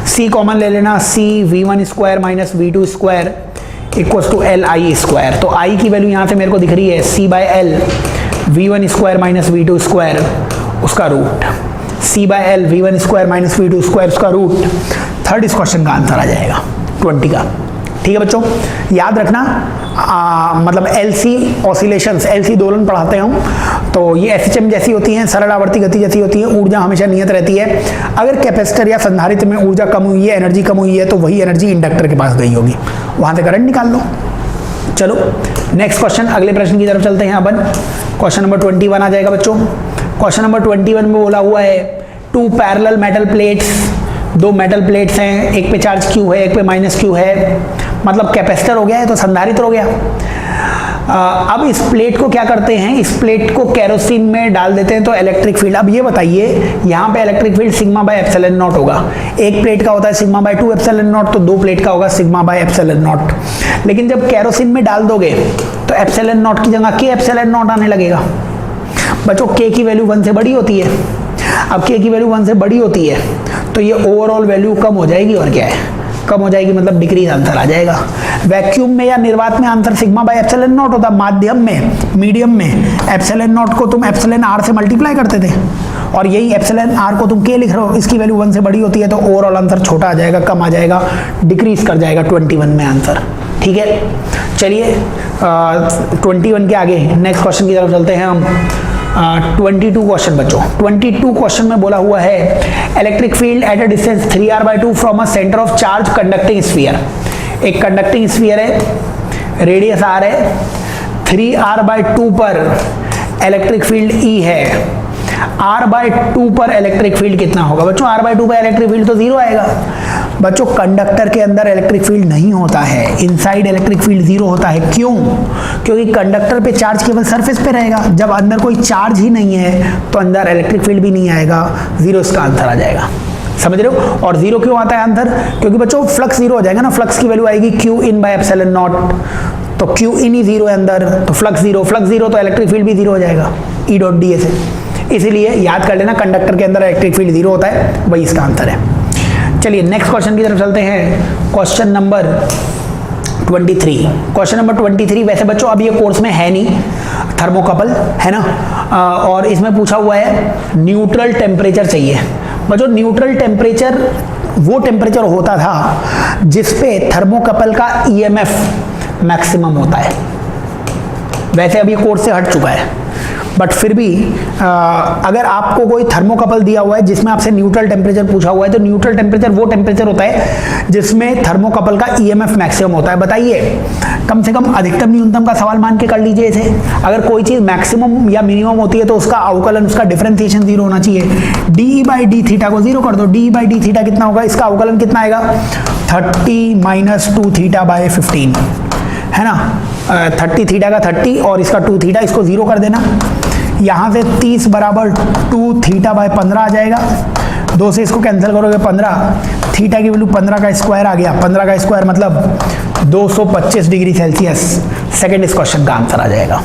Speaker 1: C कॉमन ले लेना, C V1 square minus V2 square equals to LI square. तो I की वैल्यू यहाँ से मेरे को दिख रही है C/L V1 square minus V2 square उसका root, C/L V1 square minus V2 square उसका रूट। थर्ड इस क्वेश्चन का आंसर आ जाएगा 20 का। ठीक है बच्चों, याद रखना मतलब LC ऑसिलेशंस, LC दोलन पढ़ाते हैं हम, तो ये SHM जैसी होती हैं, सरल आवर्ती गति जैसी होती है। ऊर्जा हमेशा नियत रहती है। अगर कैपेसिटर या संधारित्र में ऊर्जा कम हुई है, एनर्जी कम हुई है, तो वही एनर्जी इंडक्टर के पास गई होगी, वहां से करंट निकाल लो। चलो नेक्स्ट क्वेश्चन, अगले प्रश्न की तरफ चलते हैं अपन। क्वेश्चन नंबर 21 आ जाएगा बच्चों। क्वेश्चन नंबर 21 में बोला हुआ है 2 parallel metal plates, 2 metal plates हैं, एक पे चार्ज Q है, एक पे माइनस Q है, मतलब कैपेसिटर हो गया है तो संधारित्र हो गया। अब इस प्लेट को क्या करते हैं? इस प्लेट को केरोसिन में डाल देते हैं तो इलेक्ट्रिक फील्ड। अब ये बताइए, यहाँ पे electric field sigma by epsilon not होगा। एक प्लेट का होता है सिग्मा बाय 2 एप्सिलॉन नॉट, तो 2 प्लेट का होगा सिग्मा बाय एप्सिलॉन नॉट। लेकिन जब केरोसिन में डाल दोगे तो एप्सिलॉन नॉट की जगह K एप्सिलॉन नॉट आने लगेगा। बच्चों K की वैल्यू 1 से बड़ी होती है। अब K की वैल्यू 1 से बड़ी होती है तो ये ओवरऑल वैल्यू कम हो जाएगी, और क्या है, कम हो जाएगी, मतलब डिक्रीज आंसर आ जाएगा। वैक्यूम में या निर्वात में answer sigma by epsilon not होता, माध्यम में, मीडियम में एप्सिलॉन नॉट को तुम एप्सिलॉन R से मल्टीप्लाई करते थे, और यही एप्सिलॉन R को तुम K लिख रहे हो, इसकी वैल्यू 1 से बड़ी होती है तो ओवरऑल आंसर छोटा आ जाएगा, कम आ जाएगा, डिक्रीज कर जाएगा 21 में आंसर। ठीक है, चलिए 21 के आगे नेक्स्ट क्वेश्चन की तरफ चलते हैं हम। 22 क्वेश्चन बच्चों, 22 क्वेश्चन में बोला हुआ है electric field at a distance 3r/2 from a centre of charge conducting sphere. एक कंडक्टिंग स्फीयर है, रेडियस r है, 3r/2 पर इलेक्ट्रिक फील्ड E है। r/2 पर इलेक्ट्रिक फील्ड कितना होगा? बच्चों r/2 पर इलेक्ट्रिक फील्ड तो 0 आएगा। बच्चों कंडक्टर के अंदर इलेक्ट्रिक फील्ड नहीं होता है, इनसाइड इलेक्ट्रिक फील्ड 0 होता है। क्यों? क्योंकि कंडक्टर पे चार्ज केवल सरफेस पे रहेगा, जब अंदर कोई चार्ज ही नहीं है तो अंदर इलेक्ट्रिक फील्ड भी नहीं आएगा, 0 इसका आंसर आ जाएगा। समझ रहे हो? और 0 क्यों आता है आंसर? क्योंकि बच्चों फ्लक्स 0 हो जाएगा ना, फ्लक्स की वैल्यू आएगी Q in by epsilon not, तो Q in ही 0 है अंदर, तो फ्लक्स 0 तो इलेक्ट्रिक फील्ड भी 0 हो जाएगा E.dA से। इसीलिए याद कर लेना कंडक्टर के अंदर इलेक्ट्रिक फील्ड 0 होता है, वही इसका आंसर है। चलिए नेक्स्ट क्वेश्चन की तरफ चलते हैं। Question number 23। क्वेश्चन नंबर 23 वैसे बच्चों अब ये कोर्स में है नहीं, थर्मोकपल है ना, और इसमें पूछा हुआ है न्यूट्रल टेम्परेचर चाहिए। बच्चों न्यूट्रल टेम्परेचर वो टेम्परेचर होता था जिस पे थर्मोकपल का EMF मैक्सिमम होता है। वैसे अब ये कोर्स से हट चुका है, बट फिर भी अगर आपको कोई थर्मोकपल दिया हुआ है जिसमें आपसे न्यूट्रल टेम्परेचर पूछा हुआ है, तो न्यूट्रल टेम्परेचर वो टेम्परेचर होता है जिसमें थर्मोकपल का EMF मैक्सिमम होता है। बताइए, कम से कम अधिकतम न्यूनतम का सवाल मान के कर लीजिए इसे। अगर कोई चीज मैक्सिमम या मिनिमम होती है तो उसका अवकलन, उसका डिफरेंशिएशन 0 होना चाहिए। DE/d थीटा को 0 कर दो, DE/d थीटा कितना होगा? इसका अवकलन कितना आएगा? 30 - 2 θ/15 है ना, 30 थीटा का 30 और इसका 2 थीटा, इसको 0 कर देना। यहाँ से 30 बराबर 2 θ/15 आ जाएगा। 2 से इसको कैंसिल करोगे 15, थीटा की वैल्यू 15 का स्क्वायर आ गया। 15 का स्क्वायर मतलब 225 डिग्री सेल्सियस। सेकंड इस क्वेश्चन का आंसर आ जाएगा,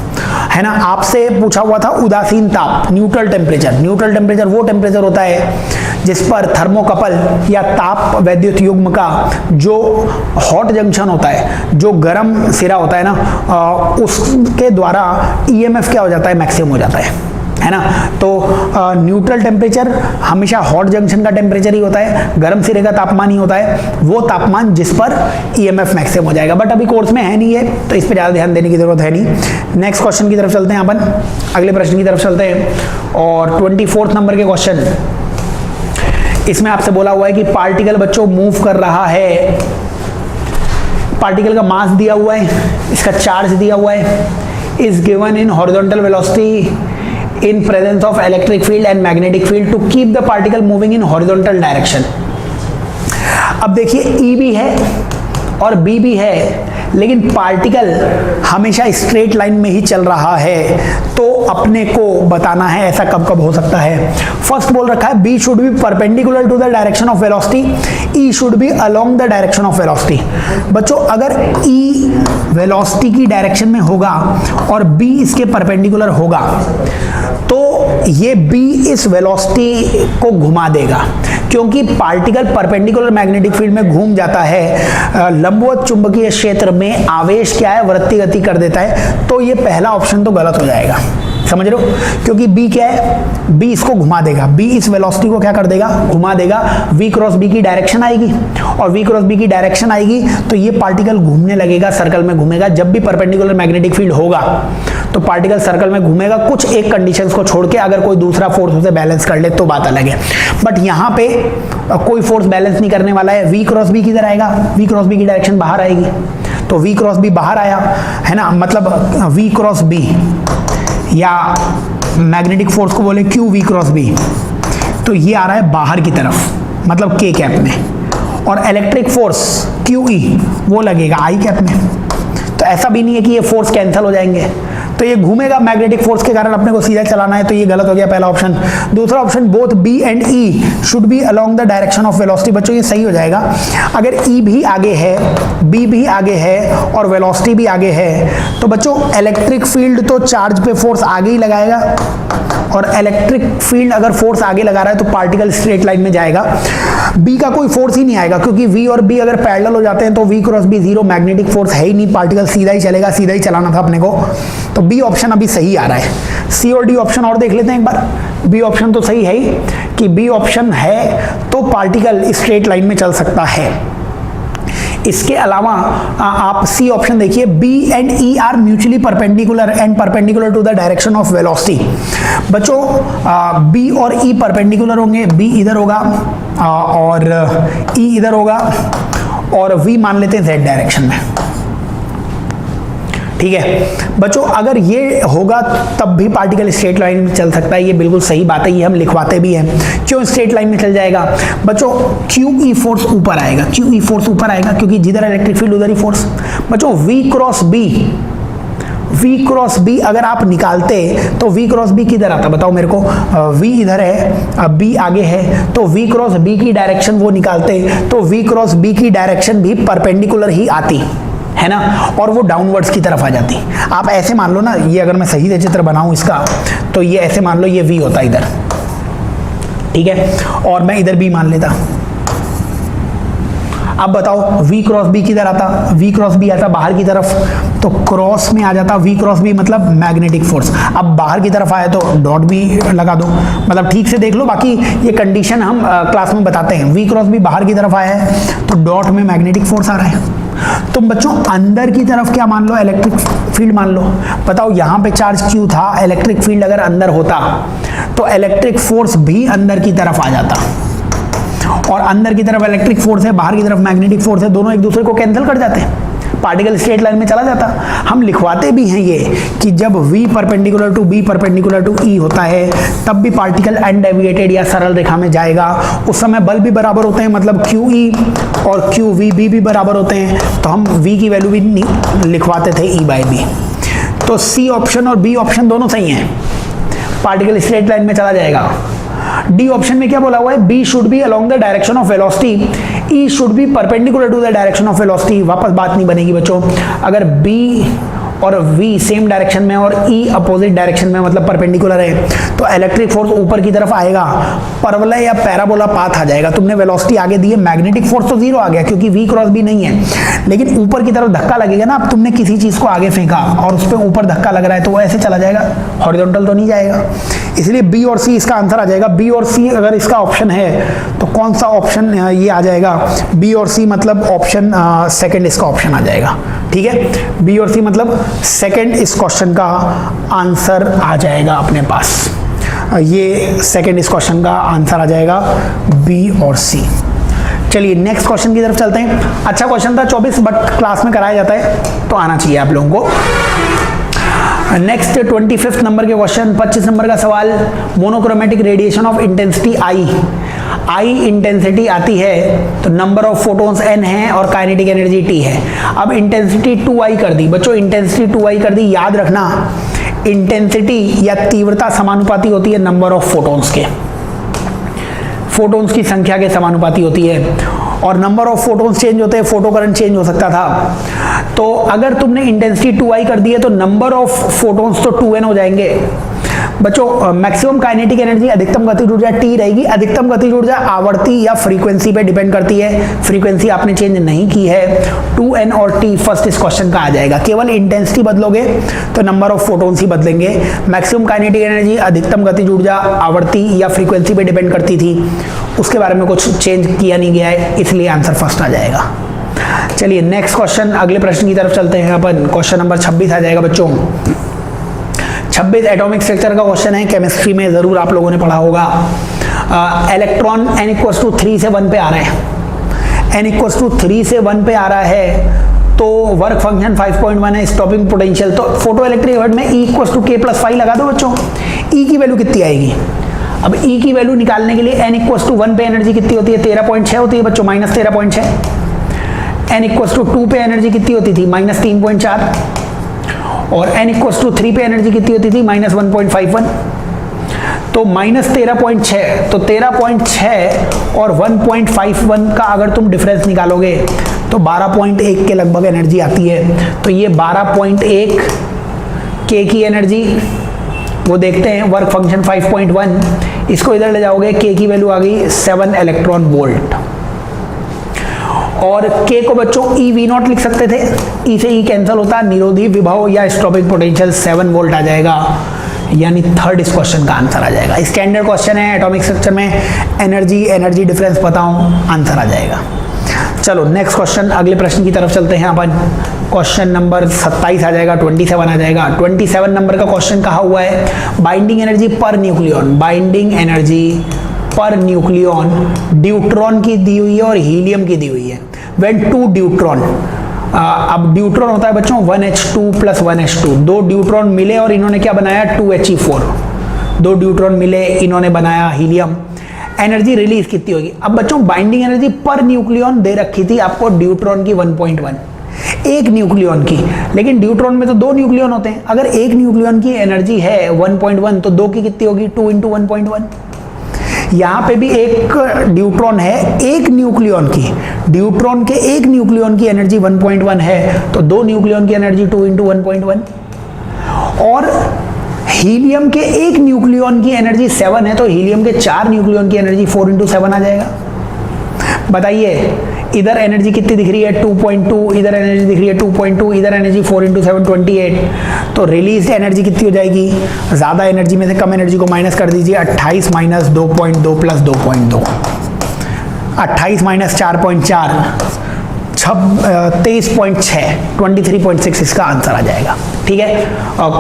Speaker 1: है ना। आपसे पूछा हुआ था उदासीन ताप, न्यूट्रल टेम्परेचर। न्यूट्रल टेम्परेचर वो टेम्परेचर होता है जिस पर थर्मोकपल या ताप वैद्युत युग्म का जो हॉट जंक्शन होता है, जो गर्म सिरा होता है ना, उसके द्वारा EMF क्या हो जाता है? मैक्सिमम हो जाता है ना। तो न्यूट्रल टेम्परेचर हमेशा हॉट जंक्शन का टेम्परेचर ही होता है, गर्म सिरे का तापमान ही होता है, वो तापमान जिस पर EMF मैक्सिमम हो जाएगा। बट अभी कोर्स में है नहीं है तो इस पर ज़्यादा ध्यान देने की जरूरत है नहीं। नेक्स्ट क्वेश्चन की तरफ चलते हैं अपन, अगले प्रश्न की तरफ चलते हैं। और 24 नंबर के क्वेश्चन, इसमें आपसे बोला हुआ है कि पार्टिकल बच्चों मूव कर रहा है, पार्टिकल का मास दिया हुआ है, इसका चार्ज दिया हुआ है, is given in horizontal velocity in presence of electric field and magnetic field to keep the particle moving in horizontal direction। अब देखिए ई भी है और बी भी है, लेकिन पार्टिकल हमेशा स्ट्रेट लाइन में ही चल रहा है, तो अपने को बताना है ऐसा कब कब हो सकता है। फर्स्ट बोल रखा है B should be perpendicular to the direction of velocity, E should be along the direction of velocity. बच्चों अगर ई वेलोसिटी की डायरेक्शन में होगा और बी इसके परपेंडिकुलर होगा तो ये बी इस वेलोसिटी को घुमा देगा, क्योंकि पार्टिकल परपेंडिकुलर मैग्नेटिक फील्ड में घूम जाता है, लंबवत चुंबकीय क्षेत्र में आवेश क्या है वृत्ति गति कर देता है, तो ये पहला ऑप्शन तो गलत हो जाएगा। समझ रहे हो, क्योंकि बी क्या है, बी इसको घुमा देगा, बी इस वेलोसिटी को क्या कर देगा, घुमा देगा, v क्रॉस बी की डायरेक्शन आएगी और v क्रॉस बी की डायरेक्शन आएगी तो ये पार्टिकल घूमने लगेगा, सर्कल में घूमेगा। जब भी परपेंडिकुलर मैग्नेटिक फील्ड होगा तो पार्टिकल सर्कल में घूमेगा, कुछ एक कंडीशंस को छोड़ के, अगर कोई दूसरा फोर्स उसे बैलेंस कर ले तो बात अलग है। बट यहाँ पे कोई फोर्स बैलेंस नहीं करने वाला है, v क्रॉस बी किधर आएगा, v क्रॉस बी की डायरेक्शन बाहर आएगी, तो v क्रॉस बी बाहर आया है ना, मतलब v क्रॉस बी या मैग्नेटिक फोर्स को बोले q v क्रॉस बी, तो ये आ रहा है बाहर की तरफ, मतलब k कैप में, और इलेक्ट्रिक फोर्स q e वो लगेगा i कैप में। तो ऐसा भी नहीं है कि ये फोर्स कैंसिल हो जाएंगे, तो ये घूमेगा मैग्नेटिक फोर्स के कारण, अपने को सीधा चलाना है, तो ये गलत हो गया पहला ऑप्शन। दूसरा option both B and E should be along the direction of velocity, बच्चों ये सही हो जाएगा। अगर ई भी आगे है, बी भी आगे है और वेलोसिटी भी आगे है, तो बच्चों इलेक्ट्रिक फील्ड तो चार्ज पे फोर्स आगे ही लगाएगा, और इलेक्ट्रिक फील्ड अगर फोर्स आगे लगा रहा है तो पार्टिकल स्ट्रेट लाइन में जाएगा, बी का कोई फोर्स ही नहीं आएगा, क्योंकि वी और बी अगर पैरेलल हो जाते हैं तो V cross B zero, magnetic force है ही नहीं, पार्टिकल सीधा ही चलेगा, सीधा ही चलाना था अपने को, तो बी ऑप्शन अभी सही आ रहा है। सी और डी ऑप्शन और देख लेते हैं एक बार। बी ऑप्शन तो सही है ही कि बी ऑप्शन है तो पार्टिकल स्ट्रेट लाइन में चल सकता है। इसके अलावा आप सी ऑप्शन देखिए, B and E are mutually perpendicular and perpendicular to the direction of velocity. बच्चों बी और ई परपेंडिकुलर होंगे, बी इधर होगा और ई इधर होगा, और वी मान लेते हैं जेड डायरेक्शन में। ठीक है बच्चों, अगर ये होगा तब भी पार्टिकल स्ट्रेट लाइन में चल सकता है, ये बिल्कुल सही बात है, ये हम लिखवाते भी हैं। क्यों स्ट्रेट लाइन में चल जाएगा बच्चों, क्यू ई फोर्स ऊपर आएगा, क्यू ई फोर्स ऊपर आएगा, क्योंकि जिधर इलेक्ट्रिक फील्ड उधर ही फोर्स। बच्चों वी क्रॉस बी अगर आप निकालते तो वी क्रॉस बी किधर आता, बताओ मेरे को, वी इधर है, बी आगे है, तो वी क्रॉस बी की डायरेक्शन वो निकालते तो वी क्रॉस बी की डायरेक्शन भी परपेंडिकुलर ही आती है ना, और वो डाउनवर्ड्स की तरफ आ जाती। आप ऐसे मान लो ना, ये अगर मैं सही से चित्र बनाऊं इसका, तो ये ऐसे मान लो ये V होता इधर, ठीक है, और मैं इधर B मान लेता। अब बताओ V क्रॉस B किधर आता, V क्रॉस B आता बाहर की तरफ, तो क्रॉस में आ जाता V क्रॉस B, मतलब मैग्नेटिक फोर्स। अब बाहर की तरफ आया तो डॉट भी लगा दो, मतलब ठीक से देख लो, बाकी ये कंडीशन हम क्लास में बताते हैं। V क्रॉस B बाहर की तरफ आया है तो डॉट में मैग्नेटिक फोर्स आ रहा है। तो बच्चों अंदर की तरफ क्या मान लो, इलेक्ट्रिक फील्ड मान लो। बताओ यहाँ पे चार्ज Q था, इलेक्ट्रिक फील्ड अगर अंदर होता तो इलेक्ट्रिक फोर्स भी अंदर की तरफ आ जाता, और अंदर की तरफ इलेक्ट्रिक फोर्स है, बाहर की तरफ मैग्नेटिक फोर्स है, दोनों एक दूसरे को कैंसिल कर जाते हैं, पार्टिकल स्ट्रेट लाइन में चला जाता। हम लिखवाते भी हैं ये कि जब V perpendicular to B perpendicular to E होता है तब भी पार्टिकल अनडेविएटेड या सरल रेखा में जाएगा, उस समय बल भी बराबर होते हैं, मतलब QE और QVB भी बराबर होते हैं, तो हम V की वैल्यू भी लिखवाते थे E/B। तो C ऑप्शन और B ऑप्शन दोनों सही हैं, पार्टिकल स्ट्रेट लाइन में चला जाएगा। डी ऑप्शन में क्या बोला हुआ है, B should be along the direction of velocity, E should be perpendicular to the direction of velocity. वापस बात नहीं बनेगी बच्चों, अगर बी और V सेम डायरेक्शन में और E अपोजिट डायरेक्शन में, मतलब परपेंडिकुलर है, तो इलेक्ट्रिक फोर्स ऊपर की तरफ आएगा, परवलय या पैराबोला पाथ आ जाएगा। तुमने वेलोसिटी आगे दी है, मैग्नेटिक फोर्स तो जीरो आ गया क्योंकि V क्रॉस B नहीं है, लेकिन ऊपर की तरफ धक्का लगेगा ना। अब तुमने किसी चीज को आगे फेंका और उस पर ऊपर धक्का लग रहा है तो वो ऐसे चला जाएगा, हॉरिजॉन्टल तो नहीं जाएगा, इसलिए B और C इसका आंसर आ जाएगा। B और C अगर इसका ऑप्शन है तो कौन सा ऑप्शन ये आ जाएगा, B और C मतलब ऑप्शन सेकंड इसका ऑप्शन आ जाएगा। ठीक है, B और C मतलब सेकंड इस क्वेश्चन का आंसर आ जाएगा अपने पास, ये सेकंड इस क्वेश्चन का आंसर आ जाएगा B और C। चलिए नेक्स्ट क्वेश्चन की तरफ चलते हैं। अच्छा क्वेश्चन था 24, बट क्लास में कराया जाता है तो आना चाहिए आप लोगों को। नेक्स्ट 25 नंबर के क्वेश्चन, 25 नंबर का सवाल, monochromatic radiation of intensity I I intensity आती है तो नंबर ऑफ फोटॉन्स n है और काइनेटिक एनर्जी t है। अब इंटेंसिटी 2i कर दी बच्चों, इंटेंसिटी 2i कर दी। याद रखना इंटेंसिटी या तीव्रता समानुपाती होती है नंबर ऑफ फोटॉन्स के, फोटॉन्स की संख्या के समानुपाती होती है। और नंबर ऑफ फोटॉन्स चेंज होते हैं, फोटो करंट चेंज हो सकता था। तो अगर तुमने इंटेंसिटी 2i कर दी है तो नंबर ऑफ फोटॉन्स तो 2n हो जाएंगे बच्चों। मैक्सिमम काइनेटिक एनर्जी अधिकतम गतिज ऊर्जा t रहेगी। अधिकतम गतिज ऊर्जा आवर्ती या फ्रीक्वेंसी पे डिपेंड करती है, फ्रीक्वेंसी आपने चेंज नहीं की है। 2n और t फर्स्ट इस क्वेश्चन का आ जाएगा। केवल इंटेंसिटी बदलोगे तो नंबर ऑफ फोटॉन्स ही बदलेंगे। मैक्सिमम काइनेटिक एनर्जी अधिकतम गतिज ऊर्जा आवर्ती या फ्रीक्वेंसी पे डिपेंड करती थी, उसके बारे में कुछ चेंज किया नहीं गया है, इसलिए आंसर फर्स्ट आ जाएगा। चलिए नेक्स्ट क्वेश्चन, अगले प्रश्न की तरफ चलते हैं अपन। क्वेश्चन नंबर 26 आ जाएगा बच्चों। 26 एटॉमिक स्ट्रक्चर का क्वेश्चन है, केमिस्ट्री में जरूर आप लोगों ने पढ़ा होगा। इलेक्ट्रॉन n = 3 से 1 पे आ रहा है, n = 3 से 1 पे आ रहा है तो वर्क फंक्शन 5.1 है, स्टॉपिंग पोटेंशियल। तो फोटो इलेक्ट्रिक इवेंट में E = K+5 लगा दो बच्चों। E की वैल्यू कितनी आएगी? अब E की वैल्यू निकालने के लिए n = 1 पे एनर्जी कितनी होती है? 13.6 होती है बच्चों, -13.6। n = 2 पे एनर्जी कितनी होती थी? -3.4। और n = 3 पे एनर्जी कितनी होती थी? -1.51। तो -13.6, तो 13.6 और 1.51 का अगर तुम डिफरेंस निकालोगे तो 12.1 के लगभग एनर्जी आती है। तो ये 12.1 K की एनर्जी, वो देखते हैं वर्क फंक्शन 5.1, इसको इधर ले जाओगे, K की वैल्यू आ गई 7 इलेक्ट्रॉन वोल्ट। और K को बच्चों eV0 लिख सकते थे, E से E कैंसिल होता, निरोधी विभव या स्टॉपिंग पोटेंशियल 7 वोल्ट आ जाएगा, यानी थर्ड इस क्वेश्चन का आंसर आ जाएगा। स्टैंडर्ड क्वेश्चन है, एटॉमिक स्ट्रक्चर में एनर्जी डिफरेंस बताऊं, आंसर आ जाएगा। चलो नेक्स्ट क्वेश्चन, अगले प्रश्न की तरफ चलते हैं अपन। क्वेश्चन नंबर 27 आ जाएगा, 27 आ जाएगा। 27 नंबर का क्वेश्चन कहा हुआ है, binding energy per nucleon, binding energy per nucleon deuteron की दी हुई है और हीलियम की दी हुई है। व्हेन 2 ड्यूट्रॉन, अब ड्यूट्रॉन होता है बच्चों 1h2 + 1h2, 2 ड्यूट्रॉन मिले और इन्होंने क्या बनाया? 2He4। 2 ड्यूट्रॉन मिले, इन्होंने बनाया हीलियम। एनर्जी रिलीज कितनी होगी? अब बच्चों बाइंडिंग एनर्जी पर न्यूक्लियन दे रखी थी आपको ड्यूट्रॉन की 1.1, एक न्यूक्लियन की, लेकिन ड्यूट्रॉन में तो 2 न्यूक्लियन होते हैं। अगर एक न्यूक्लियन की एनर्जी है 1.1 तो 2 की कितनी होगी? 2 × 1.1। यहाँ पे भी एक ड्यूट्रॉन है, एक न्यूक्लियन की, ड्यूट्रॉन के एक न्यूक्लियन की एनर्जी 1.1 है, तो 2 न्यूक्लियन की एनर्जी 2 × 1.1। और हीलियम के एक न्यूक्लियन की एनर्जी 7 है, तो हीलियम के 4 न्यूक्लियन की एनर्जी 4 × 7 आ जाएगा। बताइए इधर एनर्जी कितनी दिख रही है? 2.2, इधर एनर्जी दिख रही है 2.2, इधर एनर्जी 4 × 7 28। तो रिलीज एनर्जी कितनी हो जाएगी? ज्यादा एनर्जी में से कम एनर्जी को माइनस कर दीजिए, 28 - 2.2 + 2.2, 28 - 4.4, 23.6, 23.6 इसका आंसर आ जाएगा। ठीक है,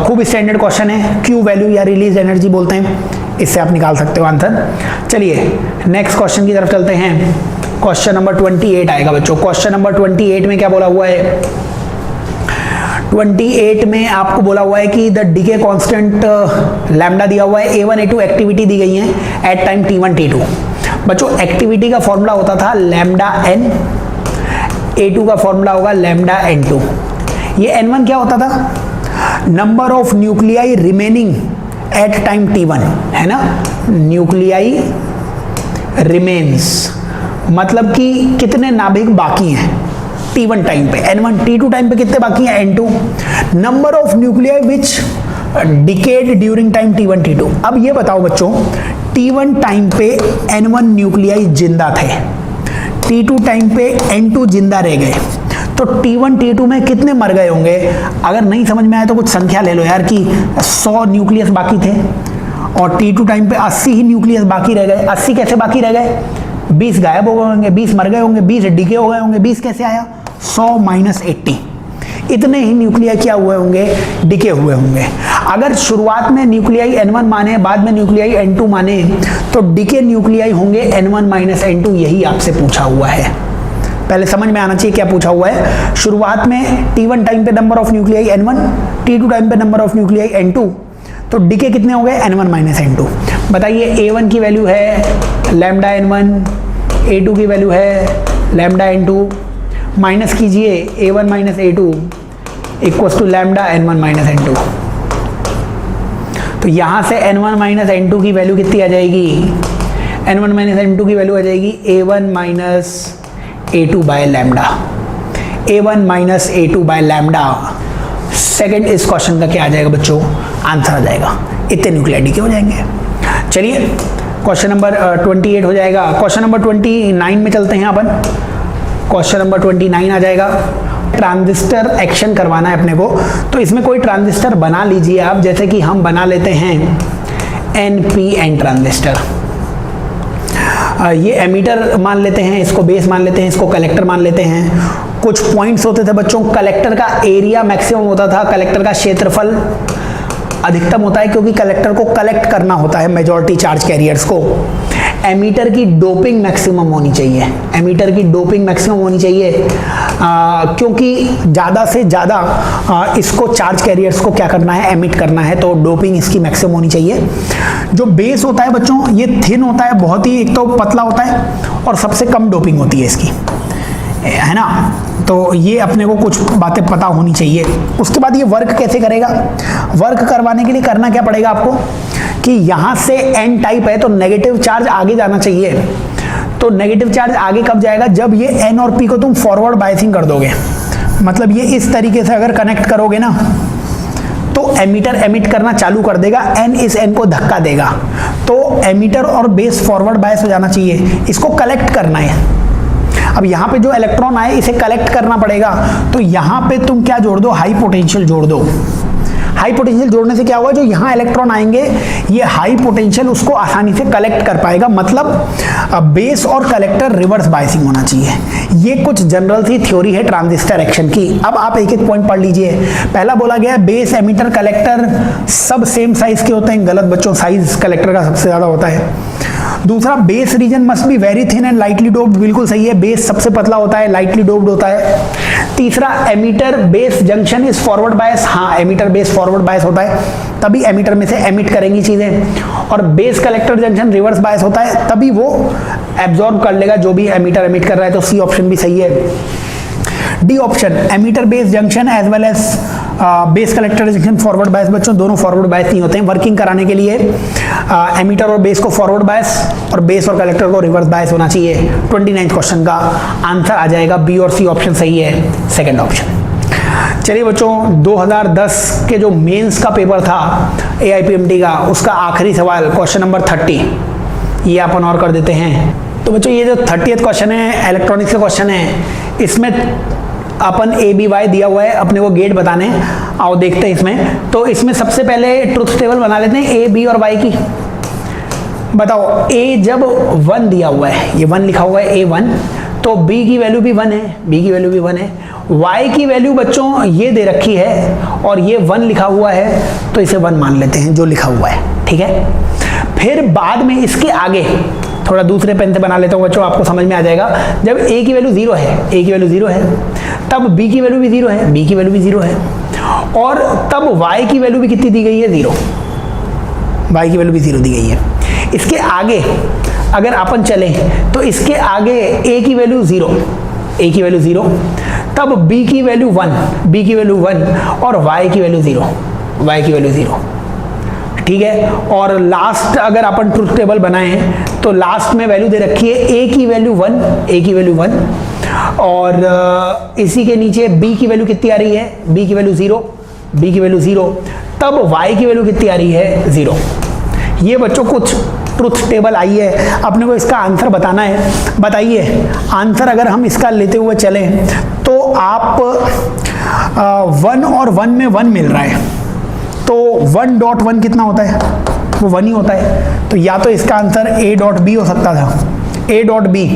Speaker 1: खूब स्टैंडर्ड क्वेश्चन है, क्यू वैल्यू या रिलीज एनर्जी बोलते हैं, इससे आप निकाल सकते हो आंसर। चलिए नेक्स्ट क्वेश्चन की तरफ चलते हैं। क्वेश्चन नंबर 28 आएगा बच्चों। क्वेश्चन नंबर 28 में क्या बोला हुआ है? 28 में आपको बोला हुआ है कि द डीके कांस्टेंट लैम्डा दिया हुआ है, A1 A2 एक्टिविटी दी गई है एट टाइम T1 T2। बच्चों एक्टिविटी का फॉर्मूला होता था लैम्डा n, A2 का फॉर्मूला होगा लैम्डा n2। ये n1 क्या होता था? Number of nuclei remaining at time T1, है ना, न्यूक्लियाई रिमेन्स मतलब कि कितने नाभिक बाकी हैं T1 टाइम पे, N1 T2 टाइम पे कितने बाकी हैं? N2। Number of nuclei which decade during time T1 T2। अब ये बताओ बच्चों, T1 टाइम पे N1 न्यूक्लियाई जिंदा थे, T2 टाइम पे N2 जिंदा रह गए, तो T1 T2 में कितने मर गए होंगे? अगर नहीं समझ में आया तो कुछ संख्या ले लो यार, कि 100 न्यूक्लियस बाकी थे और T2 टाइम पे 80 ही न्यूक्लियस बाकी रह गए। 80 कैसे बाकी रह गए? 20 गायब हो गए होंगे, 20 मर गए होंगे, 20 डिके हो गए होंगे। 20 कैसे आया? 100 - 80, इतने ही न्यूक्लियाई क्या हुए होंगे? डिके हुए होंगे। अगर शुरुआत में न्यूक्लियाई N1 माने, बाद में न्यूक्लियाई N2 माने, तो डिके न्यूक्लियाई होंगे N1 - N2। यही आपसे पूछा हुआ है, पहले समझ में आना चाहिए क्या पूछा हुआ है। शुरुआत में T1 टाइम पे number of nuclei N1, T2 time पे नंबर ऑफ न्यूक्लियाई N2, तो डिके कितने हो गए? N1 - N2। बताइए A1 की वैल्यू है लैम्डा n1, A2 की वैल्यू है लैम्डा n2, माइनस कीजिए A1 minus A2 equals to lambda n1 minus n2। तो यहाँ से n1 माइनस n2 की वैल्यू कितनी आ जाएगी, n1 माइनस n2 की वैल्यू आ जाएगी A1 minus A2 by lambda, A1 minus A2 by lambda. Second इस क्वेश्चन का क्या आ जाएगा बच्चों, आंसर आ जाएगा, इतने न्यूक्लियड के हो जाएंगे। चलिए क्वेश्चन नंबर 28 हो जाएगा। क्वेश्चन नंबर 29 में चलते हैं अपन। क्वेश्चन नंबर 29 आ जाएगा। ट्रांजिस्टर एक्शन करवाना है अपने को, तो इसमें कोई ट्रांजिस्टर बना लीजिए आप, जैसे कि हम बना लेते हैं NPN ट्रांजिस्टर। ये एमीटर मान लेते हैं, इसको बेस मान लेते हैं, इसको कलेक्टर मान लेते हैं। कुछ पॉइंट्स होते थे बच्चों, कलेक्टर का एरिया मैक्सिमम होता था, कलेक्टर का क्षेत्रफल अधिकतम होता है, क्योंकि कलेक्टर को कलेक्ट करना होता है मेजॉरिटी चार्ज कैरियर्स को। एमीटर की डोपिंग मैक्सिमम होनी चाहिए, एमीटर की डोपिंग मैक्सिमम होनी चाहिए, क्योंकि ज़्यादा से ज़्यादा इसको चार्ज कैरियर्स को क्या करना है, एमिट करना है, तो डोपिंग इसकी मैक्सिमम होनी चाहिए। जो बेस होता है बच्चों, ये थिन होता है, बहुत ही, एक तो पतला होता है और सबसे कम डोपिंग होती है इसकी, है ना। तो ये अपने को कुछ बातें पता होनी चाहिए। उसके बाद ये वर्क कैसे करेगा, वर्क करवाने के लिए करना क्या पड़ेगा आपको कि यहाँ से N टाइप है तो नेगेटिव चार्ज आगे जाना चाहिए। तो नेगेटिव चार्ज आगे कब जाएगा, जब ये N और P को तुम फॉरवर्ड बायसिंग कर दोगे, मतलब ये इस तरीके से अगर कनेक्ट करोगे ना, तो एमीटर एमिट करना चालू कर देगा, N इस N को धक्का देगा, तो एमीटर और बेस फॉरवर्ड बायस हो जाना चाहिए। इसको कलेक्ट करना है। अब यहाँ पे जो इलेक्ट्रॉन आए इसे कलेक्ट करना पड़ेगा, तो यहाँ पे तुम क्या जोड़ दो, हाई पोटेंशियल जोड़ दो। हाई पोटेंशियल जोड़ने से क्या होगा, जो यहाँ इलेक्ट्रॉन आएंगे ये हाई पोटेंशियल उसको आसानी से कलेक्ट कर पाएगा, मतलब बेस और कलेक्टर रिवर्स बायसिंग होना चाहिए। ये कुछ जनरल सी थ्योरी है ट्रांजिस्टर एक्शन की। अब आप एक एक पॉइंट पढ़ लीजिए। पहला बोला गया है बेस, एमीटर, कलेक्टर सब सेम साइज के होते हैं। गलत बच्चों, साइज कलेक्टर का सबसे ज्यादा होता है। दूसरा, base reason must be very thin and lightly doped, बिल्कुल सही है, बेस सबसे पतला होता है, लाइटली डोप्ड होता है। तीसरा, emitter base junction is forward bias, हाँ एमीटर बेस फॉरवर्ड बायस होता है, तभी एमीटर में से एमिट करेंगी चीजें। और base collector junction reverse bias होता है, तभी वो एब्जॉर्ब कर लेगा जो भी एमीटर एमिट कर रहा है। तो सी ऑप्शन भी सही है। D option, emitter base junction as well as base collector junction forward bias, बच्चों दोनों फॉरवर्ड बायस नहीं होते हैं। वर्किंग कराने के लिए एमीटर और बेस को फॉरवर्ड बायस और बेस और कलेक्टर को रिवर्स बायस होना चाहिए। 29 क्वेश्चन का आंसर आ जाएगा बी और सी ऑप्शन सही है, सेकंड ऑप्शन। चलिए बच्चों, 2010 के जो मेंस का पेपर था AIPMT का, उसका आखिरी सवाल क्वेश्चन नंबर 30, ये अपन और कर देते हैं। तो बच्चों ये जो 30th क्वेश्चन है, इलेक्ट्रॉनिक्स का क्वेश्चन है, इसमें अपन ABY दिया हुआ है, अपने को गेट बताने। आओ देखते हैं इसमें। तो इसमें सबसे पहले ट्रुथ टेबल बना लेते हैं A, B और Y की। बताओ, A जब 1 दिया हुआ है, ये 1 लिखा हुआ है A1, तो B की वैल्यू भी 1 है, B की वैल्यू भी 1 है। Y की वैल्यू बच्चों ये दे रखी है और ये 1 लिखा हुआ है, तो इसे 1 मान लेते हैं जो लिखा हुआ है, ठीक है। फिर बाद में इसके आगे थोड़ा दूसरे पेन से बना लेता हूँ बच्चों, आपको समझ में आ जाएगा। जब A की वैल्यू 0 है, A की वैल्यू 0 है, तब B की वैल्यू भी 0 है, B की वैल्यू भी 0 है, और तब Y की वैल्यू भी कितनी दी गई है, 0, Y की वैल्यू भी 0 दी गई है। इसके आगे अगर अपन चलें तो इसके आगे A की वैल्यू 0, A की वैल्यू 0, तब B की वैल्यू 1, B की वैल्यू 1 और Y की वैल्यू 0, Y की वैल्यू 0, ठीक है। और लास्ट अगर अपन ट्रुथ टेबल बनाएं तो लास्ट में वैल्यू दे रखी है A की वैल्यू 1, A की वैल्यू 1, और इसी के नीचे B की वैल्यू कितनी आ रही है, B की वैल्यू 0, B की वैल्यू 0, तब Y की वैल्यू कितनी आ रही है, 0। ये बच्चों कुछ ट्रुथ टेबल आई है, अपने को इसका आंसर बताना है। बताइए आंसर अगर हम इसका लेते हुए चलें तो आप 1 और 1 में 1 मिल रहा है, तो 1.1 कितना होता है, वो 1 ही होता है। तो या तो इसका आंसर A.B हो सकता था, A.B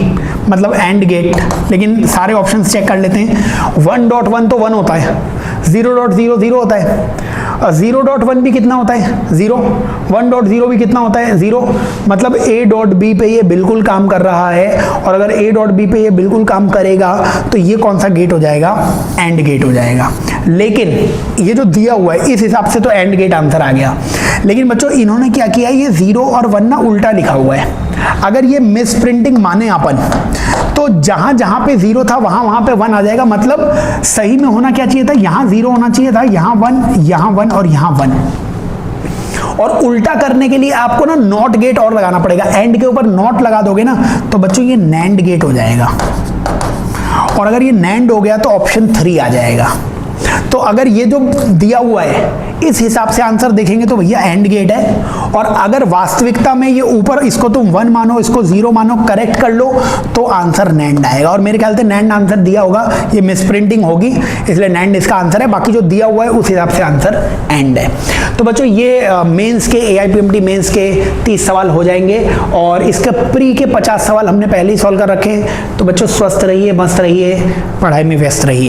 Speaker 1: मतलब एंड गेट, लेकिन सारे ऑप्शंस चेक कर लेते हैं। 1.1 तो 1 होता है, 0.0 0 होता है, 0.1 भी कितना होता है, 0, 1.0 भी कितना होता है, 0, मतलब A.B पे ये बिल्कुल काम कर रहा है। और अगर A.B पे ये बिल्कुल काम करेगा तो ये कौन सा गेट हो जाएगा, एंड गेट हो जाएगा। लेकिन ये जो दिया हुआ है इस हिसाब से तो एंड गेट आंसर आ गया। लेकिन बच्चों इन्होंने क्या किया, ये 0 और 1 ना उल्टा लिखा हुआ है। अगर ये मिस प्रिंटिंग माने अपन, तो जहां जहां पे 0 था वहां पे 1 आ जाएगा। मतलब सही में होना क्या चाहिए था, यहां 0 होना चाहिए था, यहां 1 और यहां 1। और उल्टा करने के लिए आपको ना नॉट गेट और लगाना पड़ेगा। एंड के ऊपर नॉट लगा दोगे ना तो बच्चों ये नैंड गेट हो जाएगा, और अगर ये नैंड हो गया तो ऑप्शन 3 आ जाएगा। तो अगर ये जो दिया हुआ है इस हिसाब से आंसर देखेंगे तो भैया एंड गेट है, और अगर वास्तविकता में ये ऊपर इसको तुम 1 मानो, इसको 0 मानो, करेक्ट कर लो तो आंसर नैंड आएगा। और मेरे ख्याल से नैंड आंसर दिया होगा, ये मिसप्रिंटिंग होगी इसलिए नैंड इसका आंसर है। बाकी जो दिया हुआ है उस हिसाब से आंसर एंड है। तो बच्चों ये मेंस के AIPMT मेंस के 30 सवाल हो जाएंगे, और इसके प्री के 50 सवाल हमने पहले ही सॉल्व कर रखे हैं। तो बच्चों स्वस्थ रहिए, मस्त रहिए, पढ़ाई में व्यस्त रहिए।